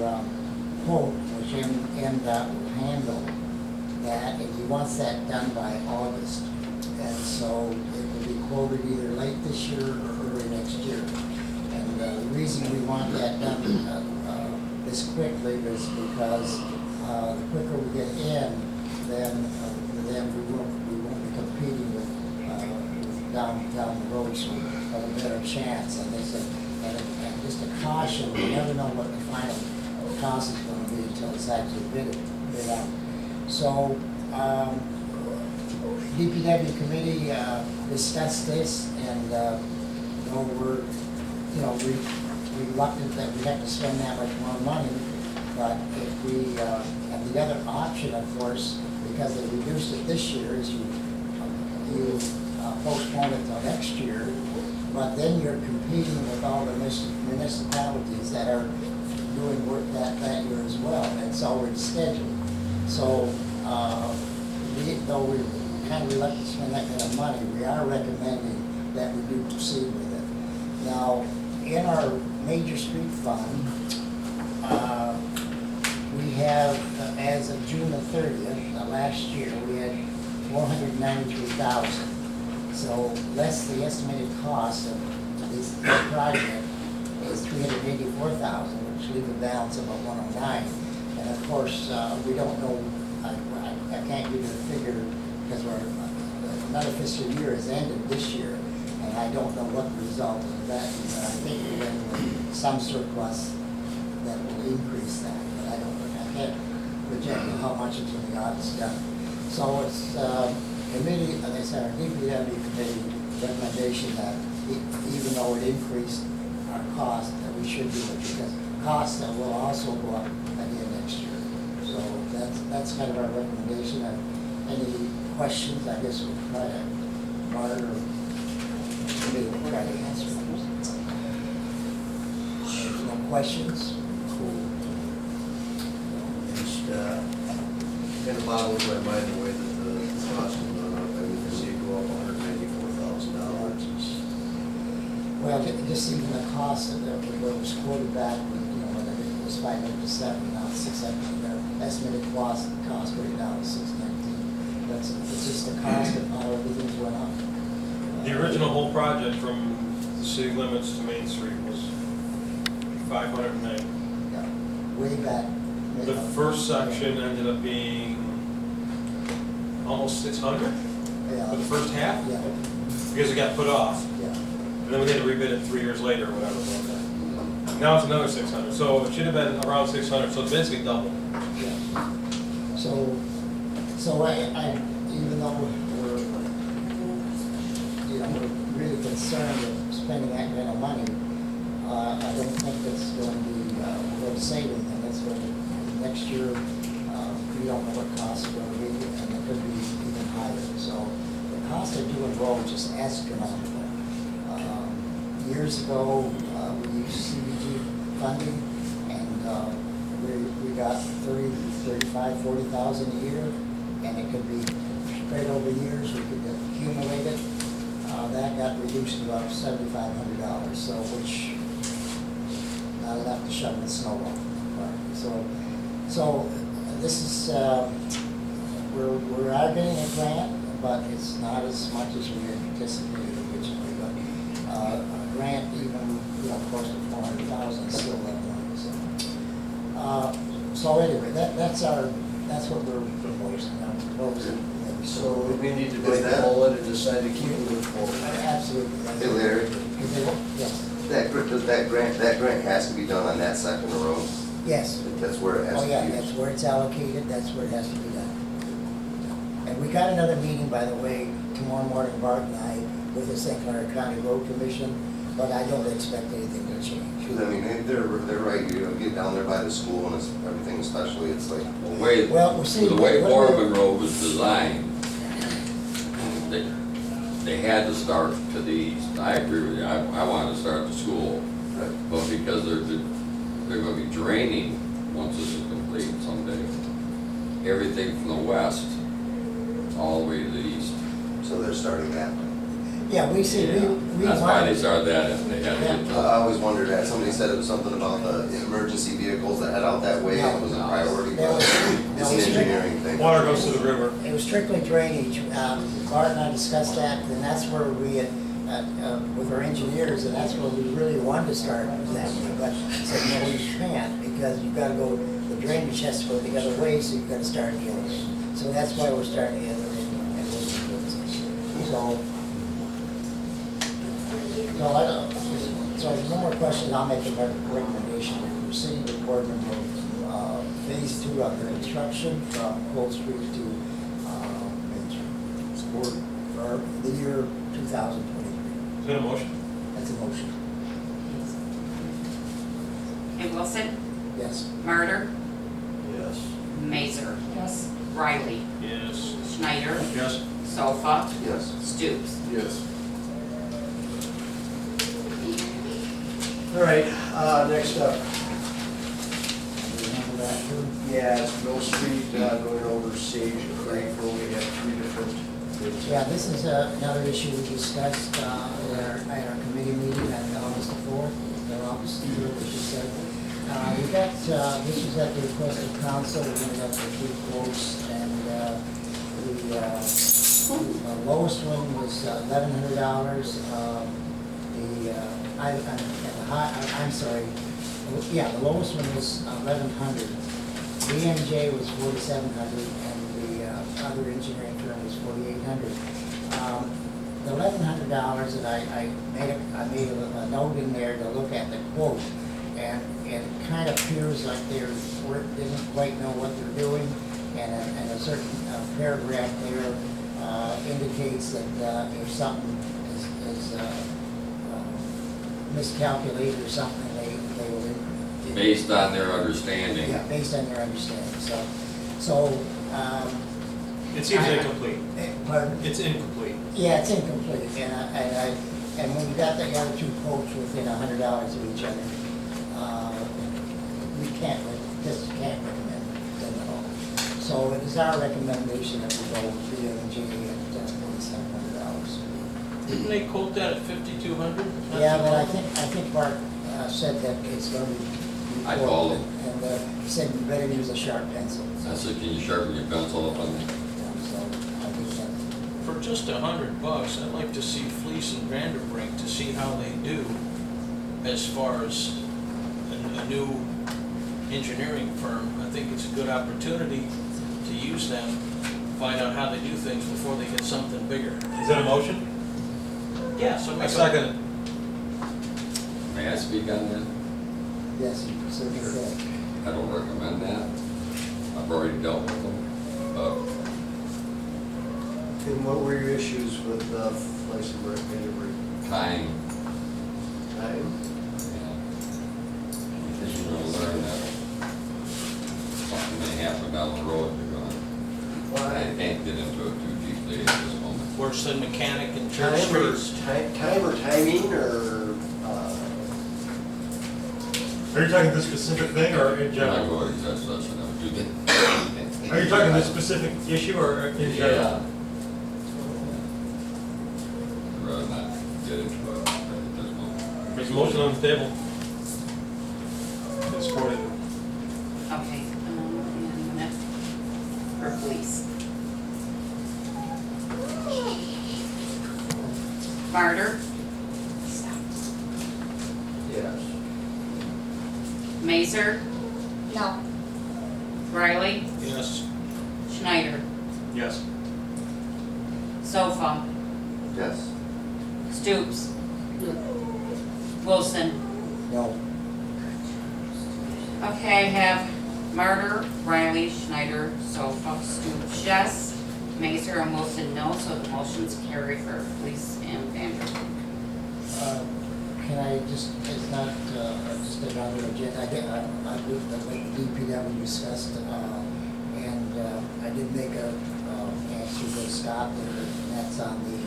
Speaker 9: quote, which MDOT will handle that, and he wants that done by August. And so it will be quoted either late this year or early next year. And the reason we want that done this quickly is because the quicker we get in, then we won't be competing with down the road, so we'll have a better chance. And this and just a caution, we never know what the final cost is going to be until it's actually bid out. So. DPW committee discussed this, and we're reluctant that we have to spend that much more money. But if we and the other option, of course, because they reduced it this year, is you postpone it till next year. But then you're competing with all the municipalities that are doing work that year as well, and it's already scheduled. So though we're kind of reluctant to spend that kind of money, we are recommending that we do proceed with it. Now, in our major street fund, we have, as of June the 30th, last year, we had $493,000. So less the estimated cost of this project is $384,000, which leaves a balance of about $109,000. And of course, we don't know, I can't give you the figure because another fiscal year has ended this year, and I don't know what the result of that is. But I think we're in some surplus that will increase that, but I can't project how much until the audit's done. So it's, committee, as I said, our DPW committee recommendation that even though it increased our cost, that we should do it, because costs that will also go up again next year. So that's kind of our recommendation. Any questions, I guess we'll try to, Mark or committee will try to answer them. There's no questions?
Speaker 1: Just, kind of boggles my mind the way that the cost has gone up. I mean, to see it go up $194,000.
Speaker 9: Well, just even the cost of what was quoted back, whether it was 507, now it's 600, the estimated cost right now is 619. It's just the cost of how everything's went up.
Speaker 6: The original whole project from the city limits to Main Street was 509.
Speaker 9: Yeah, way back.
Speaker 6: The first section ended up being almost 600 for the first half,
Speaker 9: Yeah,
Speaker 6: because it got put off.
Speaker 9: yeah.
Speaker 6: And then we had to rebid it 3 years later or whatever it was. Now it's another 600, so it should have been around 600, so it's basically double.
Speaker 9: Yeah. So I even though we're really concerned with spending that kind of money, I don't think it's going to be, going to save anything. It's going to, next year, we don't know what costs are going to be, and it could be even higher. So the cost of doing roads is astronomical. Years ago, we used CDG funding, and we got 30, 35, 40,000 a year, and it could be spread over years. We could accumulate it. That got reduced to about $7,500, so which not enough to shovel the snow off. So this is we are getting a grant, but it's not as much as we anticipated originally. But a grant, even close to 400,000, is still that money. So anyway, that's what we're proposing.
Speaker 1: So we need to bite the bullet and decide to keep moving forward.
Speaker 9: Absolutely.
Speaker 7: Hey Larry,
Speaker 9: Yes.
Speaker 7: that grant has to be done on that section of road.
Speaker 9: Yes.
Speaker 7: That's where it has
Speaker 9: Oh,
Speaker 7: to be.
Speaker 9: yeah, that's where it's allocated, that's where it has to be done. And we got another meeting, by the way, tomorrow morning, Bart and I, with the St. Clair County Road Commission, but I don't expect anything to change.
Speaker 7: Because I mean, they're right, get down there by the school and everything especially, it's like,
Speaker 9: Well, we're seeing.
Speaker 2: The way Morgan Road was designed, they had to start to the east. I agree with you, I wanted to start at the school, but because they're gonna be draining, once this is complete someday, everything from the west all the way to the east.
Speaker 7: so they're starting that.
Speaker 9: Yeah, we see, we.
Speaker 2: That's why they started that, and they had to get
Speaker 7: I always wondered that, somebody said it was something about the emergency vehicles that head out that way, and it was a priority, but it's an engineering thing.
Speaker 6: Water goes to the river.
Speaker 9: It was strictly drainage. Bart and I discussed that, and that's where we had, with our engineers, and that's where we really wanted to start that way, but said, no, you can't, because you've gotta go, the drainage has to go the other way, so you've gotta start the other way. So that's why we're starting the other way. So if there's no more questions, I'll make a recommendation to proceed with board member phase 2 of the construction from Cold Street to Main Street. Support. For the year 2023.
Speaker 6: Is that a motion?
Speaker 9: That's a motion.
Speaker 3: And Wilson,
Speaker 9: Yes.
Speaker 3: Martyr,
Speaker 1: Yes.
Speaker 3: Mazer,
Speaker 4: Yes.
Speaker 3: Riley,
Speaker 6: Yes.
Speaker 3: Schneider,
Speaker 6: Yes.
Speaker 3: Sofa,
Speaker 7: Yes.
Speaker 3: Stoops.
Speaker 13: Yes.
Speaker 1: All right, next up.
Speaker 9: Remember that too?
Speaker 1: Yeah, it's Mill Street, going over Sage Creek, where we have 3 different bids.
Speaker 9: Yeah, this is another issue we discussed at our committee meeting on August 4th, or August 3rd, as you said. We got, this was at the request of council, we ended up with 3 quotes, and the lowest one was $1,100. I'm sorry, yeah, the lowest one was 1,100. BMJ was 4,700, and the other engineering firm was 4,800. The $1,100 that I made a note in there to look at the quote, and it kind of appears like didn't quite know what they're doing, and a certain paragraph there indicates that if something is miscalculated or something, they will.
Speaker 2: Based on their understanding.
Speaker 9: Yeah, based on their understanding, so.
Speaker 6: It seems incomplete.
Speaker 9: Pardon?
Speaker 6: It's incomplete.
Speaker 9: Yeah, it's incomplete, and when we got the other two quotes within $100 of each other, we can't recommend them at all. So it is our recommendation that we go with the M&J at $4,700.
Speaker 12: Didn't they quote that at 5,200?
Speaker 9: Yeah, but I think Mark said that it's going to be.
Speaker 2: I called him.
Speaker 9: And said you better use a sharp pencil.
Speaker 2: I said, can you sharpen your pencil up on me?
Speaker 9: So I think that.
Speaker 12: For just $100, I'd like to see Fleece and Vanderbrink to see how they do as far as a new engineering firm. I think it's a good opportunity to use them, find out how they do things before they get something bigger.
Speaker 6: Is that a motion?
Speaker 12: Yeah, so
Speaker 6: I second it.
Speaker 2: May I speak on that?
Speaker 9: Yes, you certainly did.
Speaker 2: I don't recommend that. I've already dealt with them.
Speaker 1: And what were your issues with Fleece and Vanderbrink?
Speaker 2: Time.
Speaker 1: Time?
Speaker 2: Yeah. Because you're gonna learn that something may happen down the road, I can't get into it too deeply at this moment.
Speaker 12: Worse than mechanic and church
Speaker 1: Time or,
Speaker 12: streets.
Speaker 1: time or timing, or,
Speaker 6: Are you talking this specific thing or in
Speaker 2: I'm not
Speaker 6: general?
Speaker 2: going to touch this, and you can.
Speaker 6: Are you talking this specific issue or in general?
Speaker 2: Yeah. I'd rather not get into it at this moment.
Speaker 6: There's a motion on the table. It's supported.
Speaker 3: Okay, and that's for police. Martyr,
Speaker 1: yes.
Speaker 3: Mazer,
Speaker 4: No,
Speaker 3: Riley,
Speaker 12: Yes.
Speaker 3: Schneider,
Speaker 6: Yes.
Speaker 3: Sofa,
Speaker 7: Yes.
Speaker 3: Stoops, Wilson.
Speaker 9: No.
Speaker 3: Okay, I have Martyr, Riley, Schneider, Sofa, Stoops, yes. Mazer and Wilson, no, so the motion's carried for police and Vanderbilt.
Speaker 9: Can I just, it's not, just another agenda, I believe that like the DPW discussed, and I did make a, answer to Scott there, and that's on the,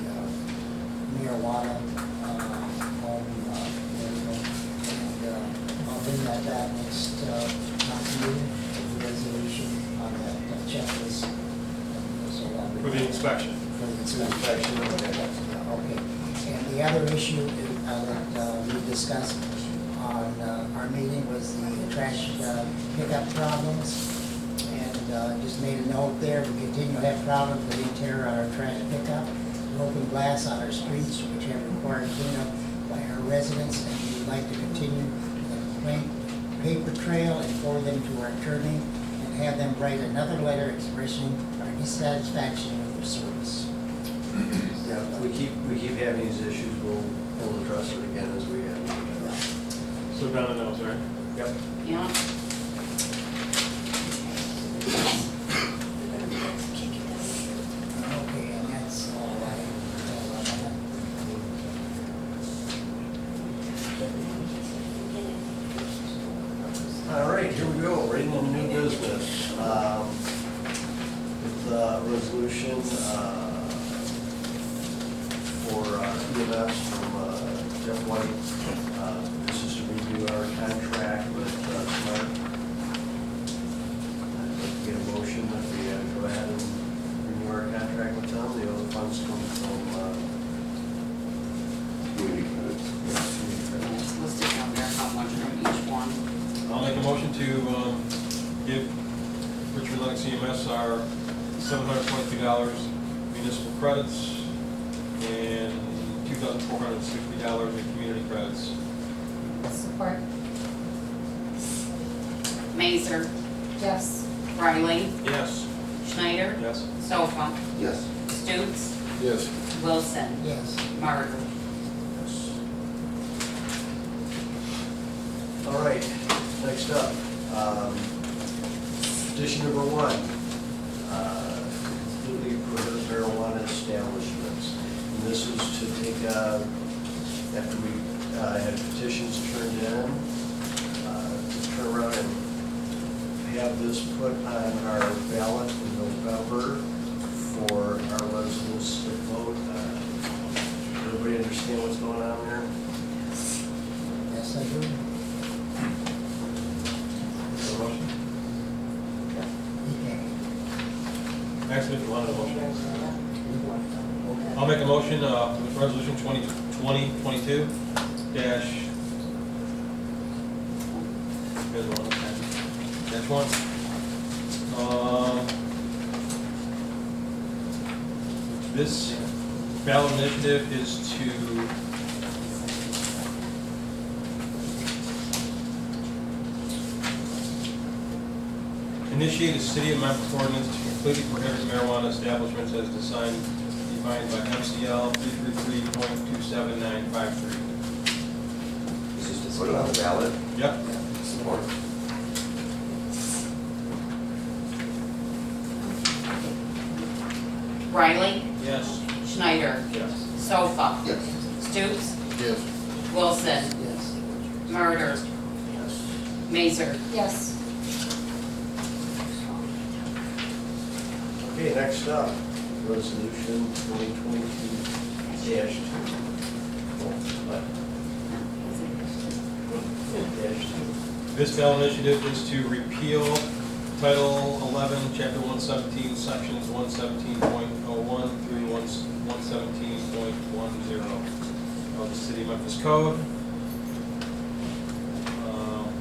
Speaker 9: marijuana, home, and, I'll bring that back next, council meeting, the resolution on that checklist. So that'll be-
Speaker 6: For the inspection.
Speaker 9: For the inspection. Okay. And the other issue that we discussed on our meeting was the trash pickup problems. And just made a note there, we continue to have problems with interior on our trash pickup, broken glass on our streets, which have required cleanup by our residents. And we would like to continue the complaint paper trail and forward them to our attorney and have them write another letter expressing our dissatisfaction with their service.
Speaker 1: Yeah, if we keep having these issues, we'll address it again as we have.
Speaker 6: So down the nose, right?
Speaker 1: Yep.
Speaker 3: Yeah,
Speaker 9: Okay, and that's all I have on that.
Speaker 1: All right, here we go, right into new business. With the resolution for EMS from Jeff White. This is to review our contract with Smart. I'd like to get a motion that we go ahead and renew our contract with them. The other funds come from
Speaker 7: Community credits.
Speaker 1: community credits.
Speaker 3: it's listed down there, how much from each one.
Speaker 6: I'll make a motion to give Richard Lennox EMS our $722 municipal credits and $2,460 in community credits.
Speaker 4: support,
Speaker 3: Mazer,
Speaker 4: yes.
Speaker 3: Riley,
Speaker 12: Yes.
Speaker 3: Schneider,
Speaker 6: Yes.
Speaker 3: Sofa,
Speaker 7: Yes.
Speaker 3: Stoops,
Speaker 13: Yes.
Speaker 3: Wilson,
Speaker 9: Yes.
Speaker 3: Martyr.
Speaker 1: All right, next up, petition number 1, completely prohibit marijuana establishments. And this is to take, after we had petitions turned in, to turn around and have this put on our ballot in November for our residents to vote. Everybody understand what's going on there?
Speaker 9: Yes, I do.
Speaker 6: Is there a motion?
Speaker 9: Okay.
Speaker 6: Actually, if you wanted a motion. I'll make a motion, resolution 2022 dash. Here's one. Dash 1. This ballot initiative is to initiate a city of Memphis ordinance to completely prohibit marijuana establishments as defined by MCL 333.27953.
Speaker 7: This is to put it on the ballot.
Speaker 6: Yep.
Speaker 7: Support.
Speaker 3: Riley,
Speaker 12: Yes.
Speaker 3: Schneider,
Speaker 6: Yes.
Speaker 3: Sofa,
Speaker 7: Yes.
Speaker 3: Stoops,
Speaker 13: Yes.
Speaker 3: Wilson,
Speaker 9: Yes.
Speaker 3: Murder, Mazer.
Speaker 4: Yes.
Speaker 1: Okay, next up, resolution 2022-2.
Speaker 6: This ballot initiative is to repeal Title 11, Chapter 117, Sections 117.01 through 117.10 of the City of Memphis Code.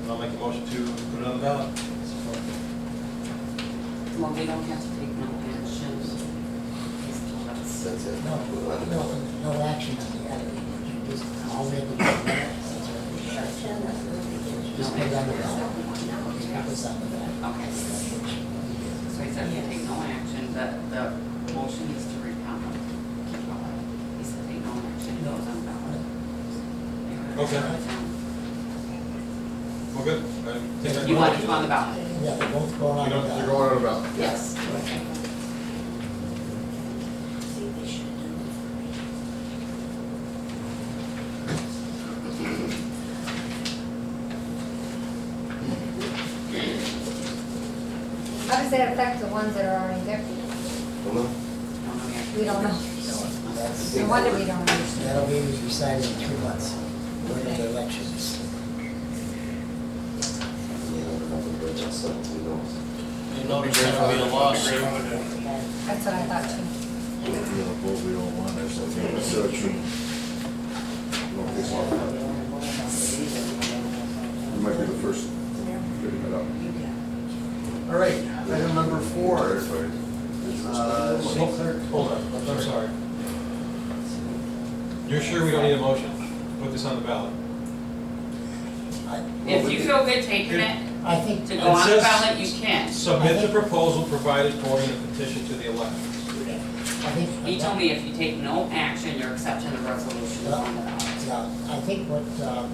Speaker 6: I'll make a motion to put it on the ballot.
Speaker 3: Well, we don't have to take no action.
Speaker 7: That's it.
Speaker 9: No,
Speaker 7: Put it on the ballot.
Speaker 9: no action on the other. You just, all we have to do is just put it on the ballot. Put this on the ballot.
Speaker 3: Okay. So he said we take no action, the motion is to repel. He said take no action, it goes on the ballot.
Speaker 6: Okay. We're good. Take that
Speaker 3: You want it
Speaker 6: motion.
Speaker 3: on the ballot?
Speaker 9: Yeah, they're both going on
Speaker 6: We
Speaker 9: the
Speaker 6: don't-
Speaker 9: ballot.
Speaker 13: They're going on about.
Speaker 3: Yes.
Speaker 4: How does that affect the ones that are already there?
Speaker 7: Don't know.
Speaker 4: We don't know.
Speaker 9: That's,
Speaker 4: No wonder we don't understand.
Speaker 9: that'll be decided in 2 months, when the elections.
Speaker 7: Yeah, nothing but just something, who knows?
Speaker 12: You know there's gonna be a lawsuit.
Speaker 4: That's what I thought too.
Speaker 13: What we don't want is something searching. You might be the first figuring it out.
Speaker 1: All right, item number 4, St. Clair.
Speaker 6: Hold on, I'm sorry. You're sure we don't need a motion to put this on the ballot?
Speaker 3: If you feel good taking it
Speaker 9: I think,
Speaker 3: to
Speaker 6: It
Speaker 3: go on the
Speaker 6: says-
Speaker 3: ballot, you can.
Speaker 6: Submit the proposal provided for in a petition to the electors.
Speaker 9: I think.
Speaker 3: He told me if you take no action, you're accepting the resolution on the ballot.
Speaker 9: Yeah, I think what Diane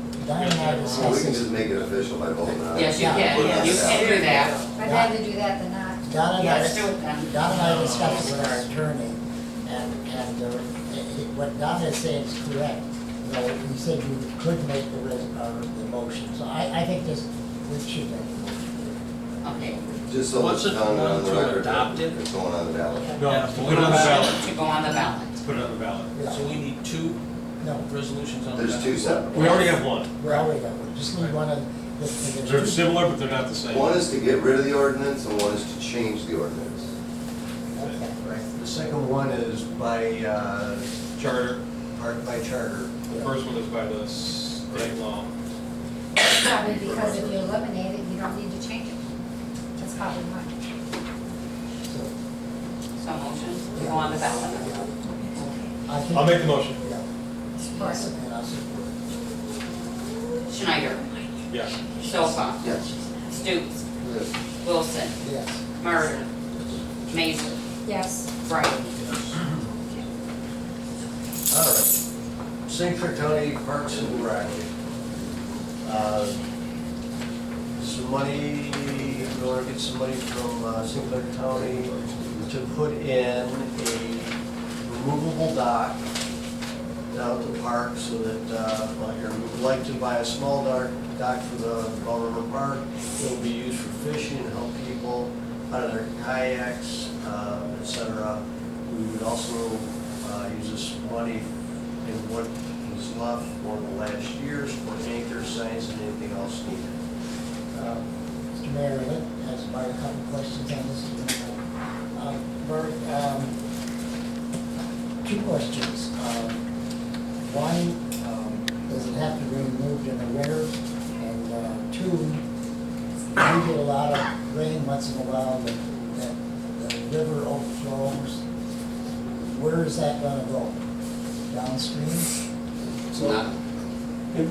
Speaker 9: and I
Speaker 7: Well, we
Speaker 9: discussed
Speaker 7: can
Speaker 9: is,
Speaker 7: just make it official by voting on it.
Speaker 3: Yes, you
Speaker 9: Yeah.
Speaker 3: can, you can do that.
Speaker 4: I'd rather do that than not.
Speaker 9: Don and I,
Speaker 3: Yes, do it then.
Speaker 9: Don and I discussed with our attorney, and what Don is saying is correct. You know, he said you could make the motion, so I think this, we should make the motion.
Speaker 3: Okay.
Speaker 7: Just so
Speaker 12: What's
Speaker 7: it's
Speaker 12: it
Speaker 7: done on
Speaker 12: going
Speaker 7: the
Speaker 12: to
Speaker 7: record,
Speaker 12: adopt
Speaker 7: that
Speaker 12: it?
Speaker 7: it's going on the ballot.
Speaker 6: No,
Speaker 12: Yeah.
Speaker 6: put it on the ballot.
Speaker 3: To go on the ballot.
Speaker 6: Put it on the ballot.
Speaker 9: Yeah.
Speaker 12: So we need 2
Speaker 9: No,
Speaker 12: resolutions on the
Speaker 7: There's
Speaker 12: ballot.
Speaker 7: 2 separate.
Speaker 6: We already have one.
Speaker 9: we already got one, just need one of the.
Speaker 6: They're similar, but they're not the same.
Speaker 7: One is to get rid of the ordinance and one is to change the ordinance.
Speaker 9: Okay.
Speaker 1: Right. The second one is by
Speaker 6: Charter.
Speaker 1: by charter.
Speaker 6: The first one is by the state law.
Speaker 4: Probably because if you eliminate it, you don't need to change it. That's probably why.
Speaker 3: So motion, to go on the ballot.
Speaker 9: I think.
Speaker 6: I'll make the motion.
Speaker 9: Yeah.
Speaker 4: Support.
Speaker 9: And I'll support.
Speaker 3: Schneider,
Speaker 6: Yes.
Speaker 3: Sofa,
Speaker 7: Yes.
Speaker 3: Stoops,
Speaker 7: Yes.
Speaker 3: Wilson,
Speaker 9: Yes.
Speaker 3: Murder, Mazer,
Speaker 4: Yes.
Speaker 3: Riley.
Speaker 1: All right. St. Clair County Parks and Rec. some money, we wanna get some money from St. Clair County to put in a removable dock down at the park so that, well, here, we would like to buy a small dock for the Bell River Park. It will be used for fishing and help people out of their kayaks, et cetera. We would also use this money in what was left for the last years for anchor signs and anything else needed.
Speaker 9: Mr. Mayor, I'd like to ask Bart a couple questions on this. Bart, two questions. One, does it have to be removed in the winter? And two, we get a lot of rain once in a while, that the river overflows. Where is that gonna go? Downstream?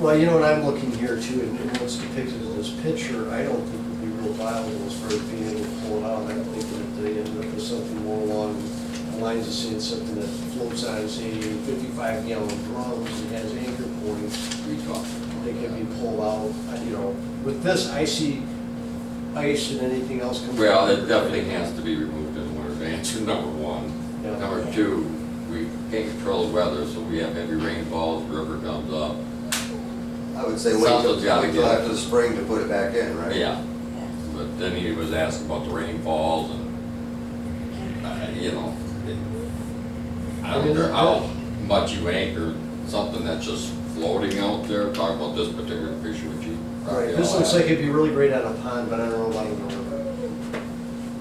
Speaker 1: Well, you know what, I'm looking here too, and what's depicted in this picture, I don't think would be real viable as far as being able to pull it out. I don't think that they end up with something more along the lines of seeing something that floats on, say, 55-gallon drums and has anchor points. They can be pulled out, you know. With this, I see ice and anything else coming.
Speaker 2: Well, it definitely has to be removed in the winter, answer number one.
Speaker 1: Yeah.
Speaker 2: Number two, we can't control the weather, so we have heavy rainfalls, river comes up.
Speaker 7: I would say wait
Speaker 2: Something's gotta
Speaker 7: till
Speaker 2: get-
Speaker 7: after the spring to put it back in, right?
Speaker 2: Yeah, but then he was asking about the rainfalls and, you know, I don't care how much you anchor, something that's just floating out there, talk about this particular fishing with you.
Speaker 1: Right, this looks like it'd be really great on a pond, but I don't know about in the river.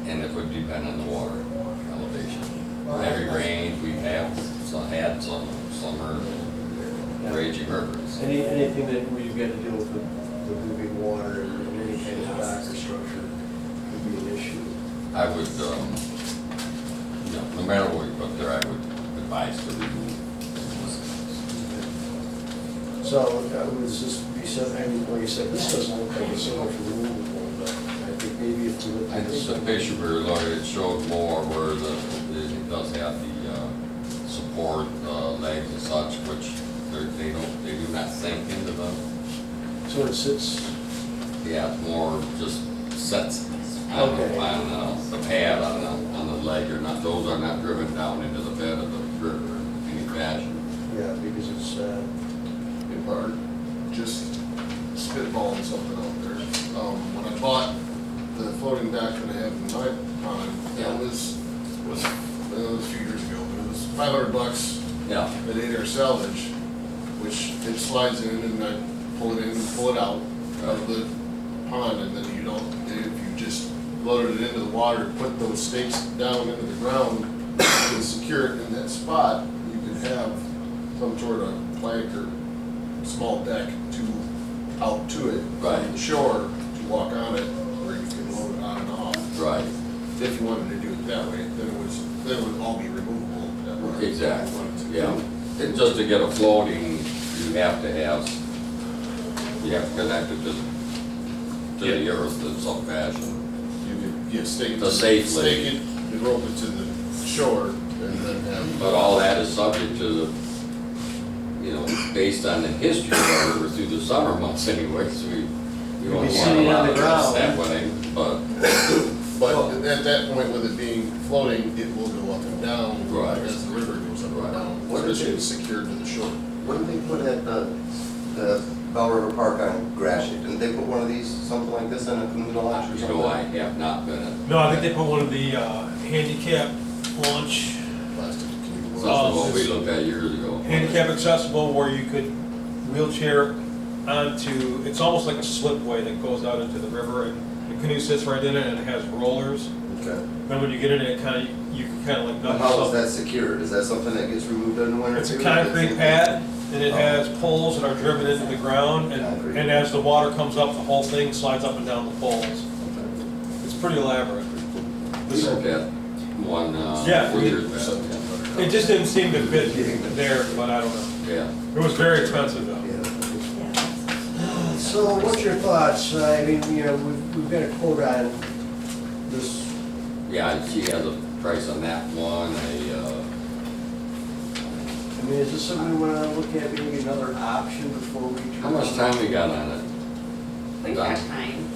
Speaker 2: And it would depend on the water elevation. Heavy rains, we have had some summer raging rivers.
Speaker 1: Anything that we've got to deal with the moving water and any kind of dock or structure would be an issue.
Speaker 2: I would, no matter what you put there, I would advise to remove.
Speaker 1: So, would this be something, I mean, like you said, this doesn't look like it's so much removable, but I think maybe if we look
Speaker 2: I
Speaker 1: at
Speaker 2: think
Speaker 1: this.
Speaker 2: the picture we were looking at showed more where it does have the support legs and such, which they do not sink into them.
Speaker 1: So it sits,
Speaker 2: Yeah, it's more just sets on
Speaker 1: Okay.
Speaker 2: the pad on the leg, or not, those are not driven down into the bed of the river in any fashion.
Speaker 1: yeah, because it's,
Speaker 13: In part, just spitballing something out there. When I bought the floating dock that I have in my pond, that was a few years ago, but it was $500
Speaker 2: Yeah,
Speaker 13: at 8-air salvage, which it slides in and I pull it in and pull it out of the pond, and then you don't, if you just loaded it into the water, put those stakes down into the ground and secure it in that spot, you could have some sort of plank or small deck out to it
Speaker 2: Right.
Speaker 13: from the shore to walk on it, where you can load it on and off.
Speaker 2: right,
Speaker 13: If you wanted to do it that way, then it would all be removable. That way.
Speaker 2: exactly, yeah. And just to get a floating, you have to connect it to the earth in some fashion.
Speaker 13: You could, stake
Speaker 2: The safely.
Speaker 13: stake it, you rope it to the shore, and then have.
Speaker 2: But all that is subject to the, based on the history of our river through the summer months anyway, so we
Speaker 1: You'd
Speaker 2: don't
Speaker 1: be
Speaker 2: want a
Speaker 1: sitting on
Speaker 2: lot
Speaker 1: the
Speaker 2: of
Speaker 1: ground.
Speaker 2: that way, but,
Speaker 13: But at that point, with it being floating, it will go up and down
Speaker 2: Right.
Speaker 13: as the river goes up
Speaker 2: Right.
Speaker 13: and down,
Speaker 7: What is
Speaker 13: especially
Speaker 7: it?
Speaker 13: if it's secured to the shore.
Speaker 7: What did they put at the Bell River Park on Gratiot? Didn't they put one of these, something like this in a canoe launch or
Speaker 2: you
Speaker 7: something?
Speaker 2: know, I have not been at.
Speaker 6: No, I think they put one of the handicap launch,
Speaker 13: Plastic canoe.
Speaker 2: That's what we looked at years ago.
Speaker 6: handicap accessible, where you could wheelchair onto, it's almost like a slipway that goes out into the river, and the canoe sits right in it, and it has rollers.
Speaker 7: Okay.
Speaker 6: And when you get in it, you can kind of like nudge
Speaker 7: How is
Speaker 6: yourself.
Speaker 7: that secured? Is that something that gets removed in the winter?
Speaker 6: It's a
Speaker 7: too?
Speaker 6: concrete pad, and it has poles that are driven into the ground,
Speaker 7: Concrete.
Speaker 6: and as the water comes up, the whole thing slides up and down the poles. It's pretty elaborate.
Speaker 2: We looked at one,
Speaker 6: Yeah.
Speaker 2: 4 years back.
Speaker 6: It just didn't seem to fit there, but I don't know.
Speaker 2: Yeah.
Speaker 6: It was very expensive though.
Speaker 1: so what's your thoughts? I mean, we've got a quote on this.
Speaker 2: Yeah, she has a price on that one,
Speaker 1: I mean, is this something we want to look at, maybe another option before we?
Speaker 2: how much time we got on it?
Speaker 3: We've got time.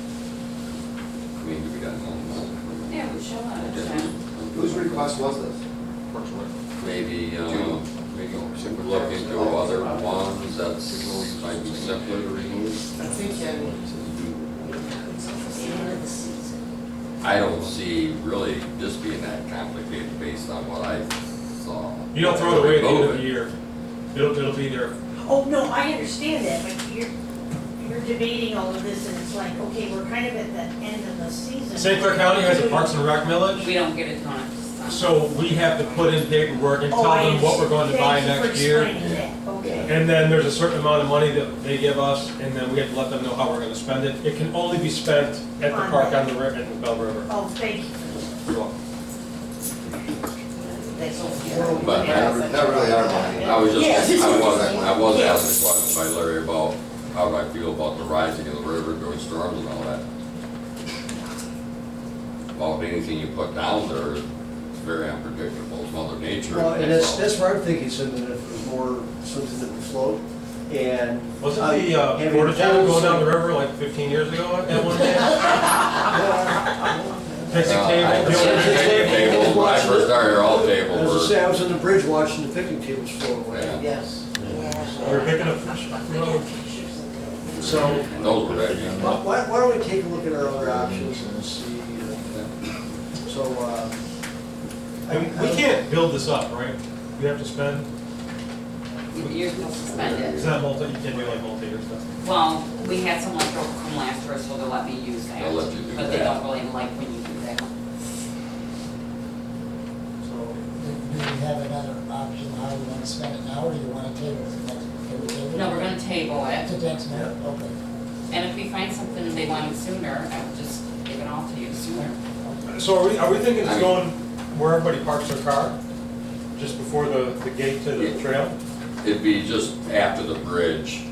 Speaker 2: mean to be done.
Speaker 3: Yeah, we should understand.
Speaker 7: Whose request was this?
Speaker 2: Maybe look into other ones that's might be simpler to remove. I don't see really this being that complicated based on what I saw.
Speaker 6: You don't throw it away at the end of the year. It'll be there.
Speaker 10: Oh, no, I understand that, but you're debating all of this and it's like, okay, we're kind of at the end of the season.
Speaker 6: St. Clair County has a Parks and Rec millage,
Speaker 3: We don't get it done.
Speaker 6: so we have to put in paperwork and
Speaker 10: Oh,
Speaker 6: tell
Speaker 10: I
Speaker 6: them what we're going to buy
Speaker 10: understand.
Speaker 6: next year.
Speaker 10: Thank you for explaining that, okay.
Speaker 6: And then there's a certain amount of money that they give us, and then we have to let them know how we're gonna spend it. It can only be spent at the park on the river, at the Bell River.
Speaker 10: Oh, thank you.
Speaker 6: You're welcome.
Speaker 2: But
Speaker 7: Not really our money.
Speaker 2: I was just,
Speaker 10: Yes.
Speaker 2: I was asking a question by Larry about how do I feel about the rising of the river during storms and all that. Well, anything you put down there is very unpredictable, it's Mother Nature.
Speaker 1: Well, and that's where I'm thinking, something that was more, something that would float, and.
Speaker 6: Wasn't the
Speaker 1: having
Speaker 6: porta john
Speaker 1: poles
Speaker 6: going down the
Speaker 1: and-
Speaker 6: river like 15 years ago at one day? Picnic
Speaker 2: Well, I
Speaker 6: table.
Speaker 2: table, when I first started here, all tables
Speaker 1: As I
Speaker 2: were.
Speaker 1: say, I was on the bridge watching the picnic tables float away.
Speaker 2: Yeah.
Speaker 9: Yes.
Speaker 6: We were picking up fish.
Speaker 1: So,
Speaker 2: Those were heavy.
Speaker 1: why don't we take a look at our other options and see, so,
Speaker 6: I mean, we can't build this up, right? We have to spend,
Speaker 3: You're supposed to spend
Speaker 6: it's
Speaker 3: it.
Speaker 6: not multi, you can't do like multi-year stuff.
Speaker 3: Well, we had someone come last year, so they'll let me use that.
Speaker 2: They'll let you do
Speaker 3: But they
Speaker 2: that.
Speaker 3: don't really like when you do that.
Speaker 1: so,
Speaker 9: Do we have another option, how we want to spend it now, or do you want to table it to next? Can we table it?
Speaker 3: No, we're gonna table it,
Speaker 9: To next month, okay.
Speaker 3: and if we find something they want sooner, I will just give it all to you sooner.
Speaker 6: So are we thinking it's going where everybody parks their car? Just before the gate to the trail?
Speaker 2: It'd be just after the bridge,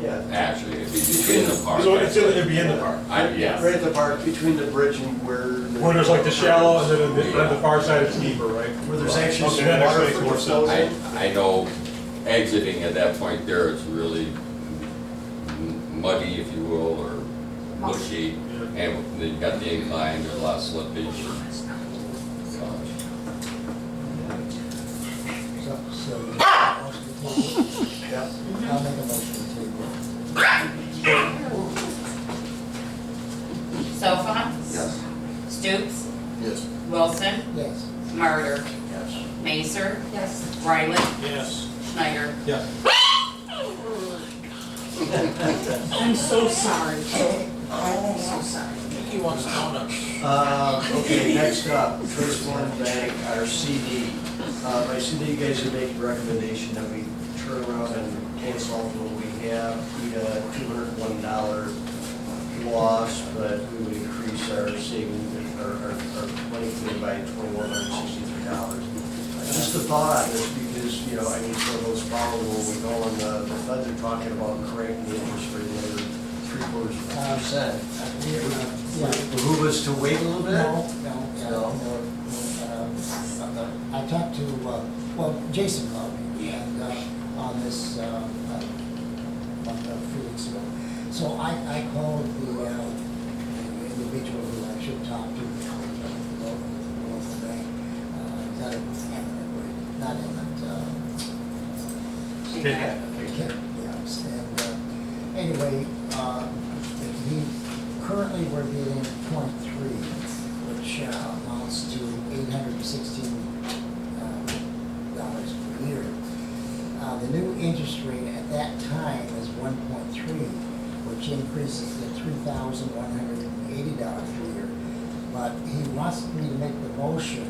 Speaker 1: yeah,
Speaker 2: actually, it'd be between the park.
Speaker 6: So it'd be in the park?
Speaker 2: Yeah.
Speaker 1: right at the park, between the bridge and where.
Speaker 6: Where there's like the shallow, and then on the far side it's deeper, right?
Speaker 1: Where there's actually
Speaker 6: Okay,
Speaker 1: some
Speaker 6: that
Speaker 1: water
Speaker 6: makes
Speaker 1: for
Speaker 6: more
Speaker 1: the
Speaker 6: sense.
Speaker 1: floating.
Speaker 2: I know exiting at that point there, it's really muddy, if you will, or mushy, and then you got the incline, there's a lot of slippage.
Speaker 9: So,
Speaker 1: Yeah.
Speaker 9: I'll make a motion to table.
Speaker 3: Sofa,
Speaker 7: Yes.
Speaker 3: Stoops,
Speaker 13: Yes.
Speaker 3: Wilson,
Speaker 9: Yes.
Speaker 3: Martyr,
Speaker 1: Yes.
Speaker 3: Mazer,
Speaker 4: Yes.
Speaker 3: Riley,
Speaker 12: Yes.
Speaker 3: Schneider.
Speaker 6: Yeah.
Speaker 10: I'm so sorry. I'm so sorry.
Speaker 12: Mickey wants donuts.
Speaker 1: Okay, next up, Trace One Bank, our CD. By CD, you guys are making a recommendation that we turn around and cancel what we have. We had a $201 loss, but we would increase our savings, our money coming by $2,163. Just a thought on this, because, you know, I mean, for those following, when we go on the feds are talking about cranking the interest rate another 0.75%. Behoove us to wait a little bit?
Speaker 9: No. I talked to, well, Jason called me, and, on this, a few weeks ago. So I called the individual who I should talk to, the local bank, not Emmett,
Speaker 6: Okay.
Speaker 9: yes, and, anyway, he, currently we're getting 0.3, which amounts to $816 per year. The new interest rate at that time is 1.3, which increases to $3,180 per year. But he wants me to make the motion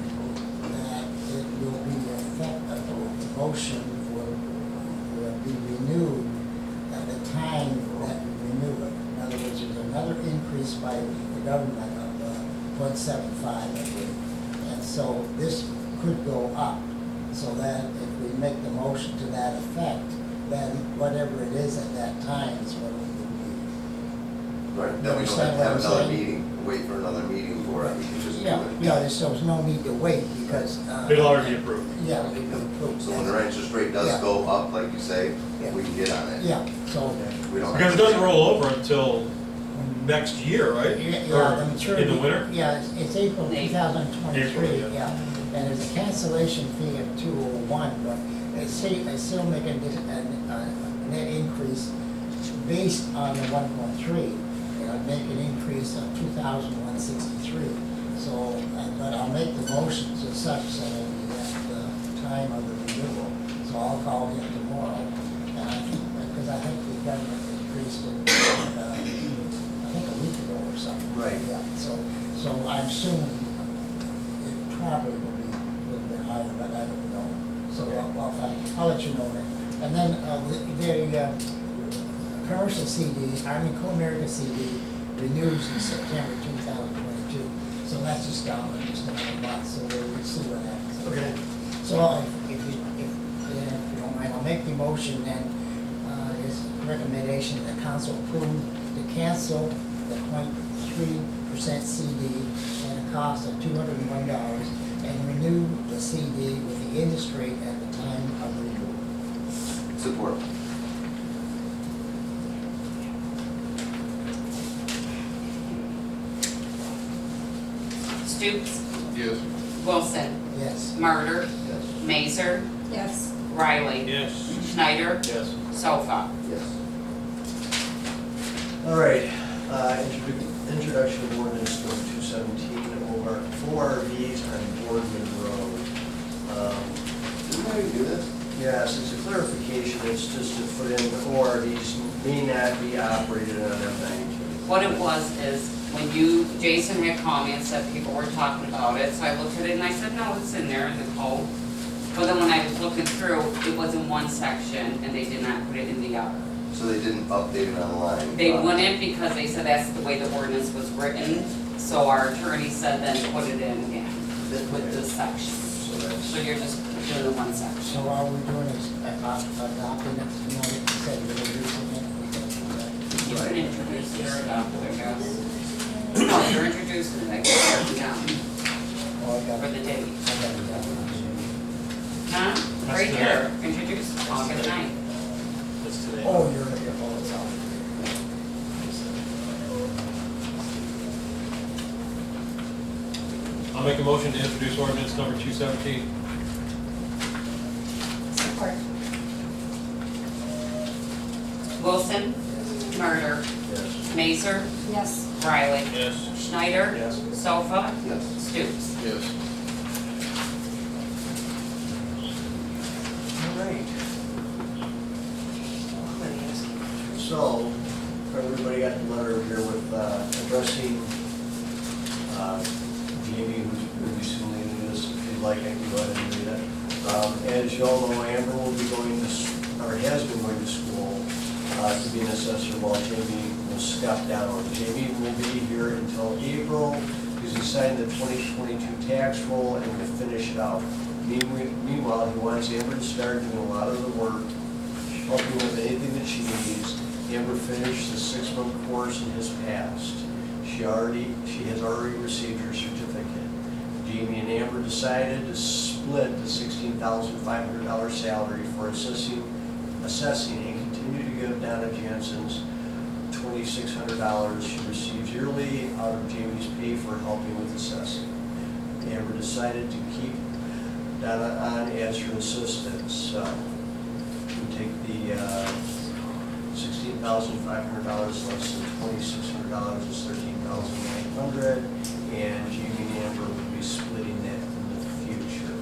Speaker 9: that it will be effective, the motion will be renewed at the time that we renew it. In other words, there's another increase by the government of 0.75, I believe. And so this could go up, so that if we make the motion to that effect, then whatever it is at that time is what it will be.
Speaker 7: Right, then we don't have to have another meeting, wait for another meeting for it, we can just do
Speaker 9: Yeah,
Speaker 7: it.
Speaker 9: there's no need to wait, because.
Speaker 6: It'll already be approved.
Speaker 9: Yeah, it'll be approved.
Speaker 7: So when the interest rate does
Speaker 9: Yeah.
Speaker 7: go up, like you say,
Speaker 9: Yeah.
Speaker 7: we can get on it.
Speaker 9: Yeah, so,
Speaker 7: We don't
Speaker 6: Because
Speaker 7: have
Speaker 6: it
Speaker 7: to-
Speaker 6: doesn't roll over until next year, right?
Speaker 9: Yeah, the
Speaker 6: Or
Speaker 9: maturity.
Speaker 6: in the winter?
Speaker 9: Yeah, it's April
Speaker 3: April.
Speaker 9: 2023,
Speaker 6: April,
Speaker 9: yeah. And there's a cancellation fee of 201, but it's still making this, a net increase based on the 1.3. Make an increase of 2,163. So, but I'll make the motions as such so that we have the time of the renewal. So I'll call him tomorrow. And I think, because I think the government increased it, I think a week ago or something.
Speaker 1: Right.
Speaker 9: Yeah, so I'm assuming it probably will be a little bit higher, but I don't know. So I'll let you know that. And then the commercial CD, Co-America CD renews in September 2022. So that's just down in just another month, so we'll see what happens.
Speaker 1: Okay.
Speaker 9: So if you don't mind, I'll make the motion then, his recommendation that council approve to cancel the 0.3% CD at a cost of $201 and renew the CD with the industry at the time of renewal.
Speaker 7: Support.
Speaker 3: Stoops,
Speaker 13: Yes.
Speaker 3: Wilson,
Speaker 9: Yes.
Speaker 3: Martyr,
Speaker 7: Yes.
Speaker 3: Mazer,
Speaker 4: Yes.
Speaker 3: Riley,
Speaker 12: Yes.
Speaker 3: Schneider,
Speaker 1: Yes.
Speaker 3: Sofa.
Speaker 7: Yes.
Speaker 1: All right, introduction of ordinance number 217, ORVs on Boardman Road.
Speaker 7: Didn't I do this?
Speaker 1: Yes, it's a clarification, it's just to put in ORVs may not be operated on F-19.
Speaker 3: What it was is, when Jason had called me and said people were talking about it, so I looked at it and I said, no, it's in there in the code. But then when I was looking through, it was in one section and they did not put it in the other.
Speaker 7: So they didn't update it online?
Speaker 3: They wouldn't because they said that's the way the ordinance was written, so our attorney said then put it in again with this section.
Speaker 1: So that's,
Speaker 3: So you're just doing the one section.
Speaker 9: So all we're doing is adopting it, you know, it said we're reducing it.
Speaker 3: You can introduce your adopt, I guess. No, you're introducing it, I guess, start down
Speaker 9: Oh, I got
Speaker 3: for
Speaker 9: it.
Speaker 3: the date.
Speaker 9: I got it.
Speaker 3: Huh?
Speaker 12: That's
Speaker 3: Right
Speaker 12: today.
Speaker 3: here, introduce August 9th.
Speaker 12: That's today.
Speaker 9: Oh, it's on.
Speaker 6: I'll make a motion to introduce ordinance number 217.
Speaker 4: Support.
Speaker 3: Wilson, Murder,
Speaker 1: yes.
Speaker 3: Mazer,
Speaker 4: Yes.
Speaker 3: Riley,
Speaker 12: Yes.
Speaker 3: Schneider,
Speaker 1: Yes.
Speaker 3: Sofa,
Speaker 7: Yes.
Speaker 3: Stoops.
Speaker 13: Yes.
Speaker 1: All right. So, everybody got the letter here with addressing Jamie, who's going to be soon leaving this. If you'd like, I can go ahead and read it. As you all know, Amber will be going to, or has been going to school to be an assessor while Jamie will step down. Jamie will be here until April because he signed the 2022 tax roll and will finish it out. Meanwhile, he wants Amber to start doing a lot of the work, helping with anything that she needs. Amber finished the 6-month course and has passed. She has already received her certificate. Jamie and Amber decided to split the $16,500 salary for assessing and continue to give Donna Jansen's $2,600 she receives yearly out of Jamie's pay for helping with assessing. Amber decided to keep Donna on as her assistant, so we take the $16,500 less than $2,600 is $13,900, and Jamie and Amber will be splitting that in the future.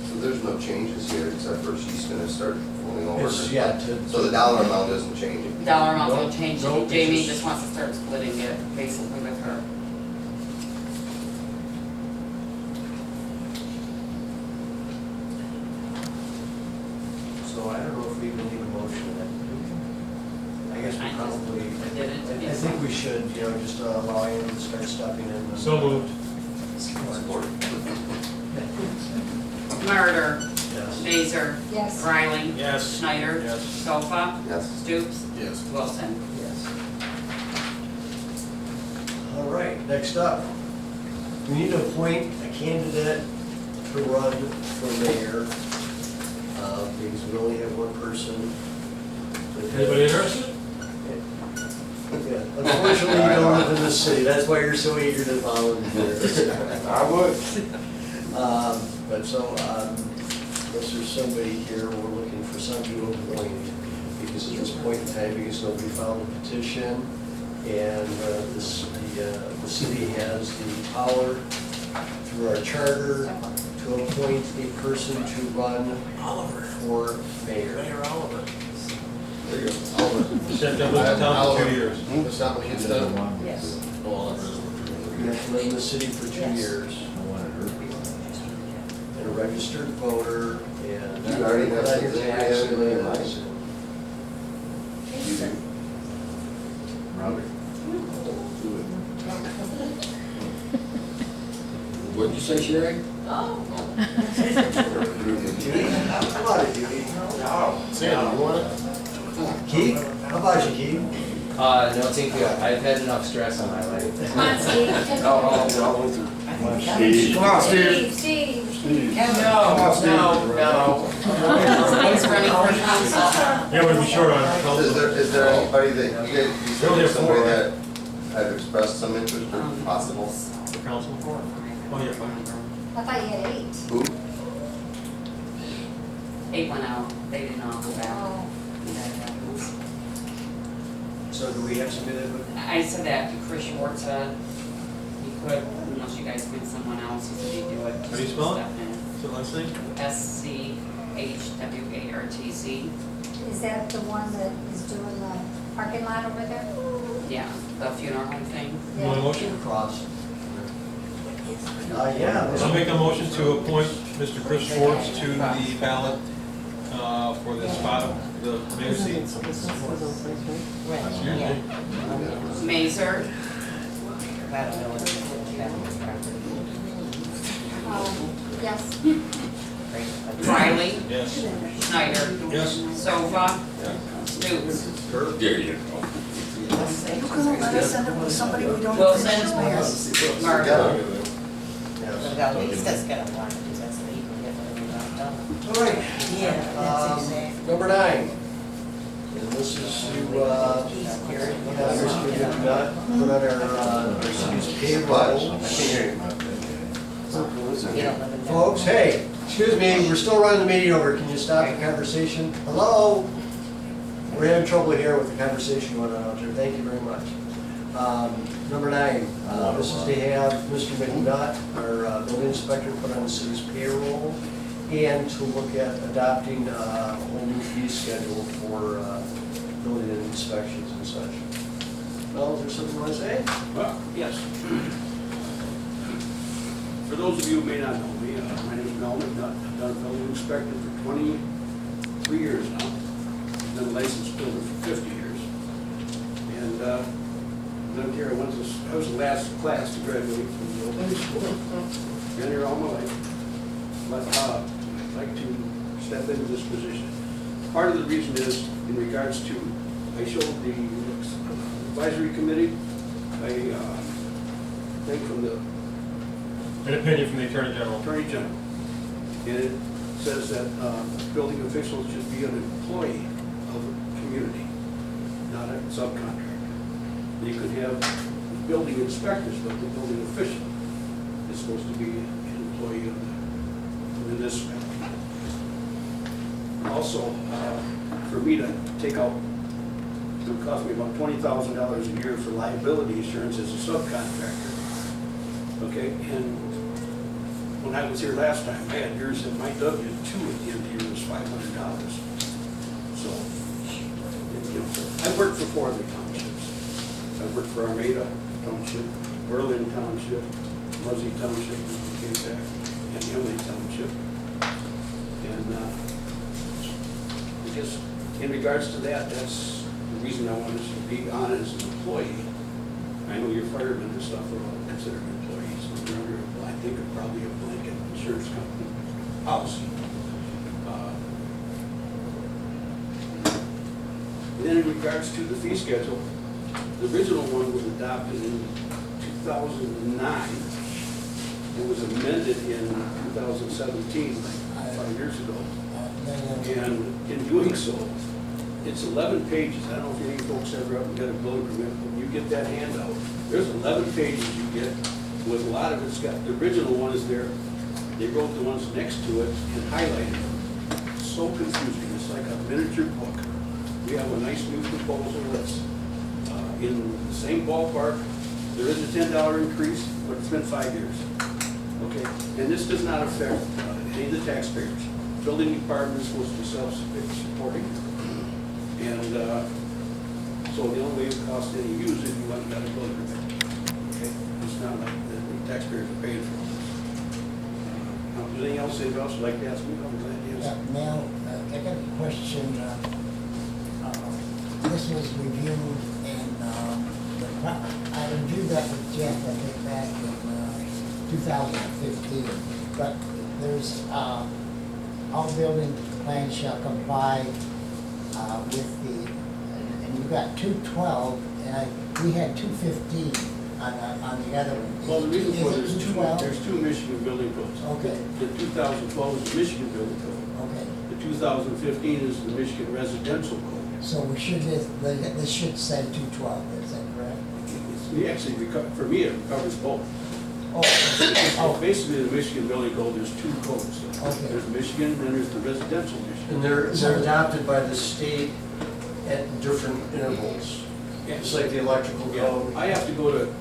Speaker 7: So there's no changes here except for she's gonna start pulling over.
Speaker 1: It's, yeah,
Speaker 7: So the dollar amount doesn't change.
Speaker 3: Dollar amount
Speaker 1: Nope,
Speaker 3: will change,
Speaker 1: nope,
Speaker 3: Jamie
Speaker 1: it's
Speaker 3: just wants to start splitting it basically with her.
Speaker 1: So I don't know if we even need a motion on that. I guess we
Speaker 3: I just
Speaker 1: probably,
Speaker 3: did it.
Speaker 1: I think we should, you know, just allow him to start stepping in.
Speaker 6: So moved.
Speaker 7: Support.
Speaker 3: Murder,
Speaker 1: Yes.
Speaker 3: Mazer,
Speaker 4: Yes.
Speaker 3: Riley,
Speaker 12: Yes.
Speaker 3: Schneider,
Speaker 12: Yes.
Speaker 3: Sofa,
Speaker 7: Yes.
Speaker 3: Stoops,
Speaker 13: Yes.
Speaker 3: Wilson.
Speaker 9: Yes.
Speaker 1: All right, next up, we need to appoint a candidate to run for mayor, because we only have one person.
Speaker 6: Anybody interested?
Speaker 1: Yeah, unfortunately, you don't live in the city, that's why you're so eager to volunteer.
Speaker 2: I would.
Speaker 1: But so, unless there's somebody here, we're looking for somebody to appoint, because at this point in time, because nobody filed a petition, and the city has the power through our charter to appoint a person to run for mayor.
Speaker 12: Mayor Oliver.
Speaker 13: There you go.
Speaker 6: Except I've lived in town for 2 years.
Speaker 13: That's not what you said?
Speaker 5: Yes.
Speaker 13: Oh, I've read
Speaker 1: You have to live in the city for 2
Speaker 5: Yes.
Speaker 1: years. And a registered voter, and.
Speaker 7: You already have
Speaker 1: put on your
Speaker 7: something, you have a million
Speaker 1: taxes.
Speaker 7: You do. Robert. Do it.
Speaker 2: What'd you say, Sherry?
Speaker 1: Judy, how about it, Judy?
Speaker 13: it. Sandy, you want it?
Speaker 1: Keith, how about you, Keith?
Speaker 11: No, thank you. I've had enough stress on my life.
Speaker 4: Come on, Steve.
Speaker 11: Oh,
Speaker 13: Come on, Steve.
Speaker 4: Steve.
Speaker 11: no.
Speaker 3: He's running for council.
Speaker 6: Yeah, we'd be short on
Speaker 7: Is
Speaker 6: it.
Speaker 7: there anybody that, you guys, you said
Speaker 6: Only
Speaker 7: there's somebody
Speaker 6: four.
Speaker 7: that have expressed some interest or possible?
Speaker 6: For council? Oh, yeah, fine.
Speaker 4: I thought you had 8.
Speaker 7: Who?
Speaker 3: 8 went out, they didn't all go back.
Speaker 4: Oh,
Speaker 1: So do we have somebody that would?
Speaker 3: I said that to Chris Schwartz, he could, unless you guys find someone else, he said he'd do it.
Speaker 6: How do you spell it?
Speaker 3: Step in.
Speaker 6: What's the last name?
Speaker 3: SCHWARTZ.
Speaker 4: is that the one that is doing the parking lot over there?
Speaker 3: Yeah, the funeral home thing.
Speaker 6: You want a motion?
Speaker 1: Cross. Yeah.
Speaker 6: I'll make a motion to appoint Mr. Chris Schwartz to the ballot for the spot of the mayor seat.
Speaker 3: Mazer,
Speaker 5: I don't know what it is.
Speaker 4: Yes.
Speaker 3: Riley,
Speaker 6: Yes.
Speaker 3: Schneider,
Speaker 6: Yes.
Speaker 3: Sofa, Stutes.
Speaker 2: There you go.
Speaker 10: You couldn't let us end up with somebody we don't.
Speaker 3: Wilson, Martin.
Speaker 5: But at least that's gonna want to, that's what you can get when we don't know.
Speaker 1: All right.
Speaker 10: Yeah, that's exactly.
Speaker 1: Number 9. And this is to, Mr. McNutt, put on our city's payroll.
Speaker 7: I can't hear you.
Speaker 5: You don't live in there.
Speaker 1: Folks, hey, excuse me, we're still running the meeting over. Can you stop the conversation? Hello? We're having trouble here with the conversation going on out there. Thank you very much. Number 9, this is to have Mr. McNutt, our building inspector, put on the city's payroll and to look at adopting a whole new fee schedule for building inspections and such. Well, is there something you want to say?
Speaker 14: Well, yes. For those of you who may not know me, my name is Mel McNutt. I've done building inspector for 23 years now. I've been a licensed builder for 50 years. And lived here, I was the last class to graduate from the building school. Been here all my life. But I'd like to step into this position. Part of the reason is in regards to, I showed the advisory committee, a thing from the
Speaker 6: An opinion from the Attorney General.
Speaker 14: Attorney General. And it says that building officials should be an employee of the community, not a subcontractor. You could have building inspectors, but the building official is supposed to be an employee of the municipality. Also, for me to take out, it would cost me about $20,000 a year for liability insurance as a subcontractor. Okay, and when I was here last time, I had yours in my W-2 at the end of the year was $500. So, you know, I worked for 4 other townships. I worked for Armada Township, Berlin Township, Muzzy Township, and Emily Township. And I guess in regards to that, that's the reason I wanted to be on as an employee. I know your firemen and stuff are all considered employees. They're under, I think, probably a blanket insurance company policy. Then in regards to the fee schedule, the original one was adopted in 2009. It was amended in 2017, like 5 years ago. And in doing so, it's 11 pages. I don't know if any folks ever got a building permit, but you get that handout, there's 11 pages you get, with a lot of it's got, the original one is there, they wrote the ones next to it and highlighted them. So confusing, it's like a miniature book. We have a nice new proposal that's in the same ballpark. There is a $10 increase, but it's been 5 years. Okay, and this does not affect any of the taxpayers. Building department is supposed to be self-supporting. And so the only way it costs any to use it, you want to get a building permit. Okay, it's not like the taxpayers are paying for this. Anything else anybody else would like to ask me? I'm glad to answer.
Speaker 9: Yeah, Mel, I got a question. This was reviewed in, I reviewed that with Jeff, I think, back in 2015. But there's, all building plans shall comply with the, and you got 212, and we had 215 on the other one.
Speaker 14: Well, the reason for it
Speaker 9: Is
Speaker 14: is
Speaker 9: it 212?
Speaker 14: there's two Michigan building codes.
Speaker 9: Okay.
Speaker 14: The 2012 is the Michigan building code.
Speaker 9: Okay.
Speaker 14: The 2015 is the Michigan residential code.
Speaker 9: So we should, this should say 212, is that correct?
Speaker 14: We actually, for me, it covers both.
Speaker 9: Oh,
Speaker 14: Basically, the Michigan building code, there's two codes.
Speaker 9: Okay.
Speaker 14: There's Michigan, and then there's the residential Michigan.
Speaker 1: And they're adopted by the state at different intervals. It's like the electrical code.
Speaker 14: I have to go to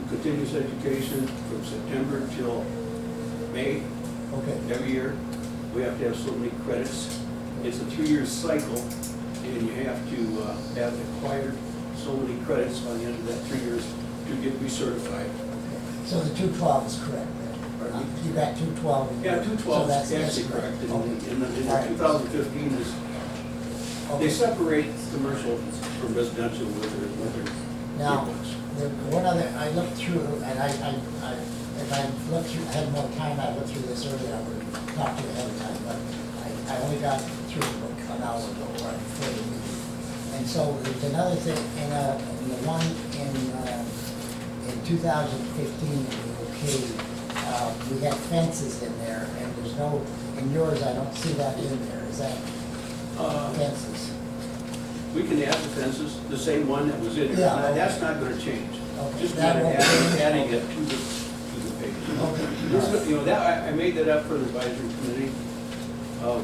Speaker 14: continuous education from September till May
Speaker 9: okay.
Speaker 14: every year. We have to have so many credits. It's a 3-year cycle, and you have to have acquired so many credits by the end of that 3 years to get recertified.
Speaker 9: So the 212 is correct then? You got 212 in
Speaker 14: Yeah,
Speaker 9: there.
Speaker 14: 212
Speaker 9: So
Speaker 14: is actually correct. And
Speaker 9: Okay.
Speaker 14: in the
Speaker 9: All right.
Speaker 14: 2015 is,
Speaker 9: Okay.
Speaker 14: they separate commercial from residential with their
Speaker 9: Now,
Speaker 14: vehicles.
Speaker 9: the one other, I looked through, and if I looked through, had more time, I looked through this earlier, I would have talked to you ahead of time, but I only got through the book an hour ago, right before the meeting. And so there's another thing, in the one in 2015 that we okayed, we had fences in there, and there's no, in yours, I don't see that in there, is that fences?
Speaker 14: We can add the fences, the same one that was in there.
Speaker 9: Yeah,
Speaker 14: Now,
Speaker 9: okay.
Speaker 14: that's not gonna change.
Speaker 9: Okay,
Speaker 14: Just
Speaker 9: that
Speaker 14: kind of
Speaker 9: won't change.
Speaker 14: adding it to the page.
Speaker 9: Okay.
Speaker 14: This, you know, that, I made that up for the advisory committee,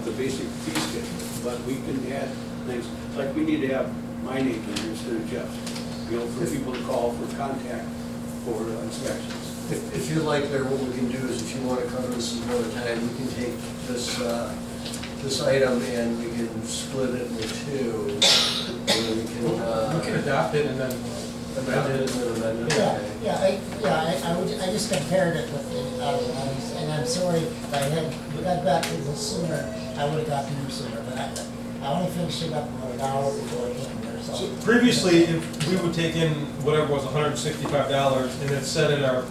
Speaker 14: the basic fee schedule, but we can add things, like we need to have my name in there instead of Jeff's, you know, for people to call for contact for inspections.
Speaker 1: If you like, there, what we can do is, if you want to cover this another time, we can take this item and we can split it into two. And we can
Speaker 6: adopt it and then
Speaker 1: amend it and then amend it.
Speaker 9: I just compared it with the other ones, and I'm sorry, if I had, we got back to this sooner, I would have got to you sooner, but I only finished it up about an hour before I came here, so.
Speaker 6: So previously, if we would take in whatever was $165 and then set in our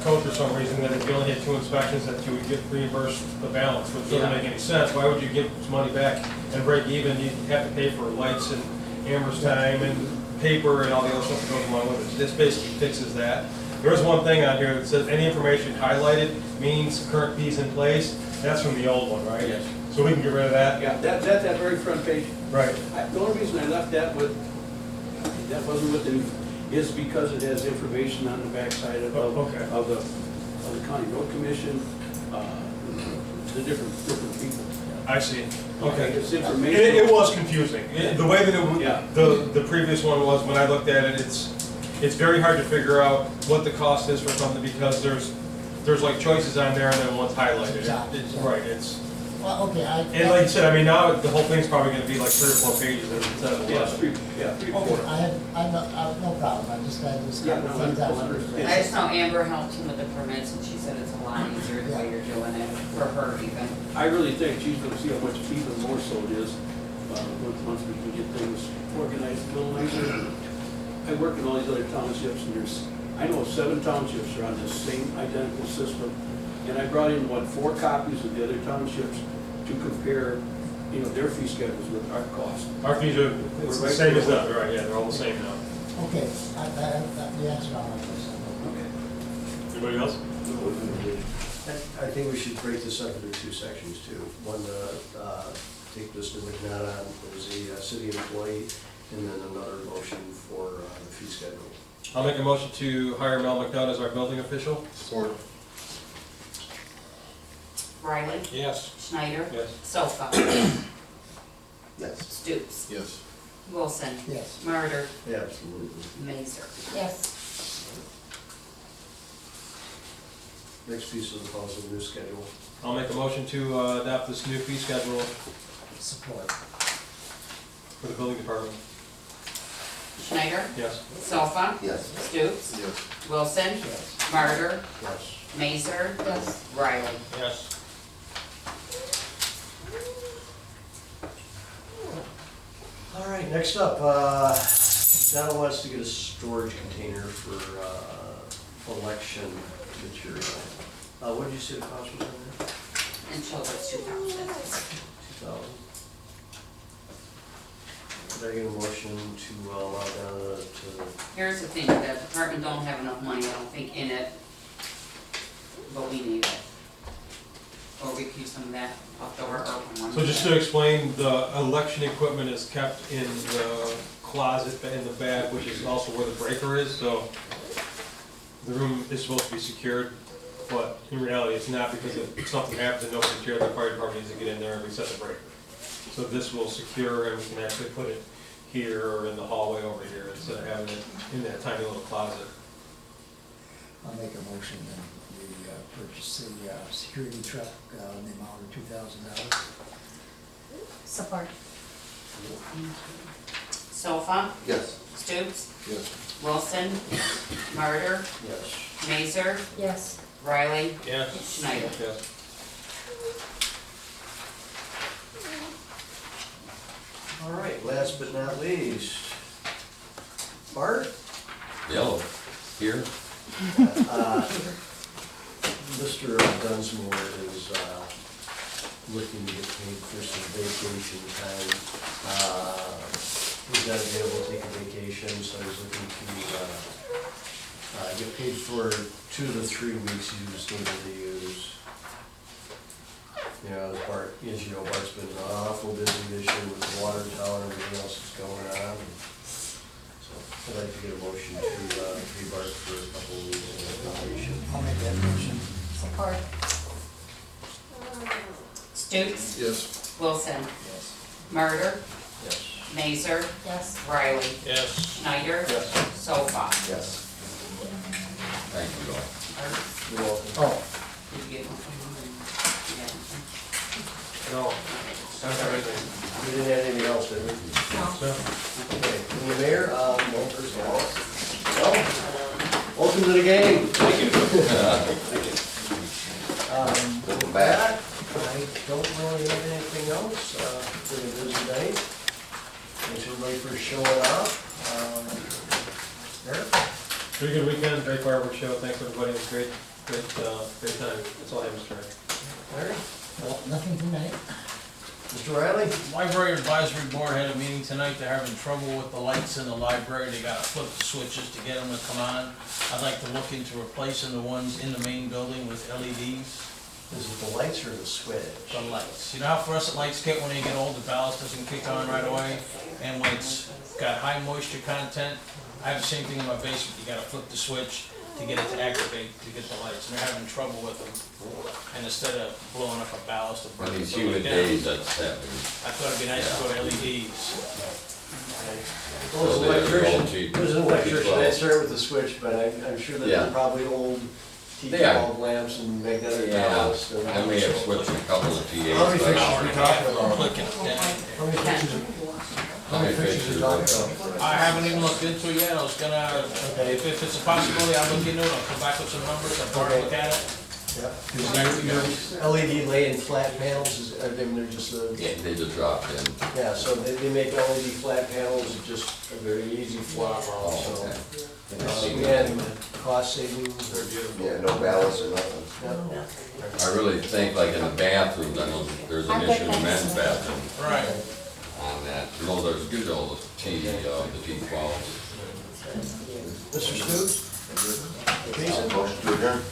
Speaker 6: code for some reason that if you only had 2 inspections, that you would get reimbursed the balance, which doesn't make any sense. Why would you give this money back and break even? You have to pay for lights and Amber's time and paper and all the other stuff that goes along with it. This basically fixes that. There is one thing on here that says any information highlighted means current fees in place. That's from the old one, right?
Speaker 14: Yes.
Speaker 6: So we can get rid of that?
Speaker 14: Yeah, that's that very front page.
Speaker 6: Right.
Speaker 14: The only reason I left that with, that wasn't with the, is because it has information on the backside of
Speaker 6: Okay.
Speaker 14: of the county road commission, the different people.
Speaker 6: I see. Okay.
Speaker 14: It's information.
Speaker 6: It was confusing. The way that
Speaker 14: Yeah.
Speaker 6: the previous one was, when I looked at it, it's very hard to figure out what the cost is for something because there's like choices on there and then one's highlighted.
Speaker 9: Exactly.
Speaker 6: Right, it's,
Speaker 9: Well, okay,
Speaker 6: and like you said, I mean, now the whole thing's probably gonna be like 3 or 4 pages instead of 11.
Speaker 14: Yeah, three,
Speaker 9: Okay,
Speaker 14: four.
Speaker 9: I have no problem, I just got this
Speaker 14: Yeah,
Speaker 9: couple
Speaker 14: no,
Speaker 9: things
Speaker 14: I
Speaker 9: I wanted
Speaker 14: understand.
Speaker 3: I just know Amber helped him with the permits, and she said it's a lot easier the way you're doing it, for her even.
Speaker 14: I really think she's gonna see how much even more so it is, once we can get things organized a little nicer. I work in all these other townships, and I know 7 townships are on this same identical system. And I brought in, 4 copies of the other townships to compare, you know, their fee schedules with our cost.
Speaker 6: Our fees are, it's the same as that, right, yeah, they're all the same now.
Speaker 9: Okay, you answered all my questions.
Speaker 6: Anybody else?
Speaker 1: I think we should break this up into 2 sections too. One, take Mr. McNabb on as a city employee, and then another motion for the fee schedule.
Speaker 6: I'll make a motion to hire Mel McDonough as our building official.
Speaker 13: Support.
Speaker 3: Riley,
Speaker 6: Yes.
Speaker 3: Schneider,
Speaker 6: Yes.
Speaker 3: Sofa,
Speaker 7: Yes.
Speaker 3: Stoops,
Speaker 13: Yes.
Speaker 3: Wilson,
Speaker 9: Yes.
Speaker 3: Murder,
Speaker 1: Yeah, absolutely.
Speaker 3: Mazer.
Speaker 4: Yes.
Speaker 1: Next piece of the puzzle, new schedule.
Speaker 6: I'll make a motion to adopt this new fee schedule
Speaker 9: Support.
Speaker 6: for the building department.
Speaker 3: Schneider,
Speaker 6: Yes.
Speaker 3: Sofa,
Speaker 7: Yes.
Speaker 3: Stoops,
Speaker 13: Yes.
Speaker 3: Wilson,
Speaker 9: Yes.
Speaker 3: Murder,
Speaker 1: Yes.
Speaker 3: Mazer,
Speaker 4: Yes.
Speaker 3: Riley.
Speaker 6: Yes.
Speaker 1: All right, next up, Donna wants to get a storage container for, election material. What did you say the cost was on there?
Speaker 3: Until it's 2,000.
Speaker 1: 2,000? Could I get a motion to allow Donna to,
Speaker 3: Here's the thing, the department don't have enough money, I don't think, in it, but we need it. Or we keep some of that left over, or one.
Speaker 6: So just to explain, the election equipment is kept in the closet in the back, which is also where the breaker is, so the room is supposed to be secured, but in reality, it's not, because if something happens and nobody's here, the fire department needs to get in there and reset the breaker. So this will secure, and we can actually put it here or in the hallway over here, instead of having it in that tiny little closet.
Speaker 9: I'll make a motion that we purchase the security truck in the amount of $2,000.
Speaker 4: Support.
Speaker 3: Sofa,
Speaker 7: Yes.
Speaker 3: Stoops,
Speaker 13: Yes.
Speaker 3: Wilson, Murder,
Speaker 1: yes.
Speaker 3: Mazer,
Speaker 4: Yes.
Speaker 3: Riley,
Speaker 6: Yes.
Speaker 3: Schneider.
Speaker 6: Yes.
Speaker 1: All right, last but not least, Bart?
Speaker 2: Yellow, here?
Speaker 1: Mr. Dunsmore is looking to get paid for some vacation time. He's not available to take a vacation, so he's looking to get paid for 2 to 3 weeks he was able to use. You know, as Bart, as you know, Bart's been awful busy this year with the water tower and everything else that's going on. So I'd like to get a motion to pay Bart for a couple of weeks of vacation.
Speaker 9: I'll make that motion.
Speaker 4: Support.
Speaker 3: Stoops,
Speaker 13: Yes.
Speaker 3: Wilson,
Speaker 1: Yes.
Speaker 3: Murder,
Speaker 1: Yes.
Speaker 3: Mazer,
Speaker 4: Yes.
Speaker 3: Riley,
Speaker 6: Yes.
Speaker 3: Schneider,
Speaker 1: Yes.
Speaker 3: Sofa.
Speaker 7: Yes.
Speaker 2: Thank you, all.
Speaker 1: You're welcome.
Speaker 9: Oh,
Speaker 3: Did you get one from him?
Speaker 6: No. That's everything.
Speaker 1: We didn't have anything else, did we?
Speaker 6: No.
Speaker 1: Okay, and the mayor, well, first of all, well, welcome to the game. Thank you.
Speaker 7: Welcome back.
Speaker 1: I don't really have anything else, it's been a busy night. Thanks everybody for showing up. Eric?
Speaker 6: Pretty good weekend, great fireworks show, thanks everybody, it was great, great time, that's all I have, Mr. Mayor.
Speaker 1: Larry?
Speaker 9: well, nothing tonight.
Speaker 1: Mr. Riley?
Speaker 12: Library Advisory Board had a meeting tonight, they're having trouble with the lights in the library, they gotta flip the switches to get them to come on. I'd like to look into replacing the ones in the main building with LEDs,
Speaker 1: Is it the lights or the switch?
Speaker 12: the lights. You know how fluorescent lights get when they get old, the ballast doesn't kick on right away? And when it's got high moisture content, I have the same thing in my basement, you gotta flip the switch to get it to activate, to get the lights, and they're having trouble with them. And instead of blowing up a ballast or
Speaker 2: On
Speaker 12: burning
Speaker 2: these
Speaker 12: it
Speaker 2: humid
Speaker 12: down,
Speaker 2: days, that's happening.
Speaker 12: I thought it'd be nice to go to LEDs.
Speaker 1: Well, as an
Speaker 2: So they're
Speaker 1: electrician,
Speaker 2: all cheap.
Speaker 1: as an electrician,
Speaker 2: Well.
Speaker 1: I'd start with the switch, but I'm sure that
Speaker 2: Yeah.
Speaker 1: they're probably old
Speaker 2: They are.
Speaker 1: T-bulb lamps and magnetic
Speaker 2: Yeah,
Speaker 1: ballasts.
Speaker 2: I may have switched a couple of TAs.
Speaker 1: How many
Speaker 2: but-
Speaker 1: fixtures are we talking about?
Speaker 12: Clicking it down.
Speaker 1: How many fixtures, how many fixtures are we talking about?
Speaker 12: I haven't even looked into it yet, I was gonna, if it's a possibility, I'll look into it, I'll come back with some numbers, I'll
Speaker 1: Okay.
Speaker 12: look at it.
Speaker 1: Yeah, because your LED laying flat panels, they're just
Speaker 2: Yeah, they just dropped in.
Speaker 1: yeah, so they make LED flat panels, it's just a very easy flop out,
Speaker 2: Oh,
Speaker 1: so.
Speaker 2: okay.
Speaker 1: Again, cost savings, they're beautiful.
Speaker 7: Yeah, no ballast or nothing.
Speaker 1: Yeah.
Speaker 2: I really think like in the bathrooms, I know there's an issue in the men's bathroom
Speaker 12: Right.
Speaker 2: on that. You know, there's good old the T12s.
Speaker 1: Mr. Stoops? Jason?
Speaker 7: Motion to adjourn.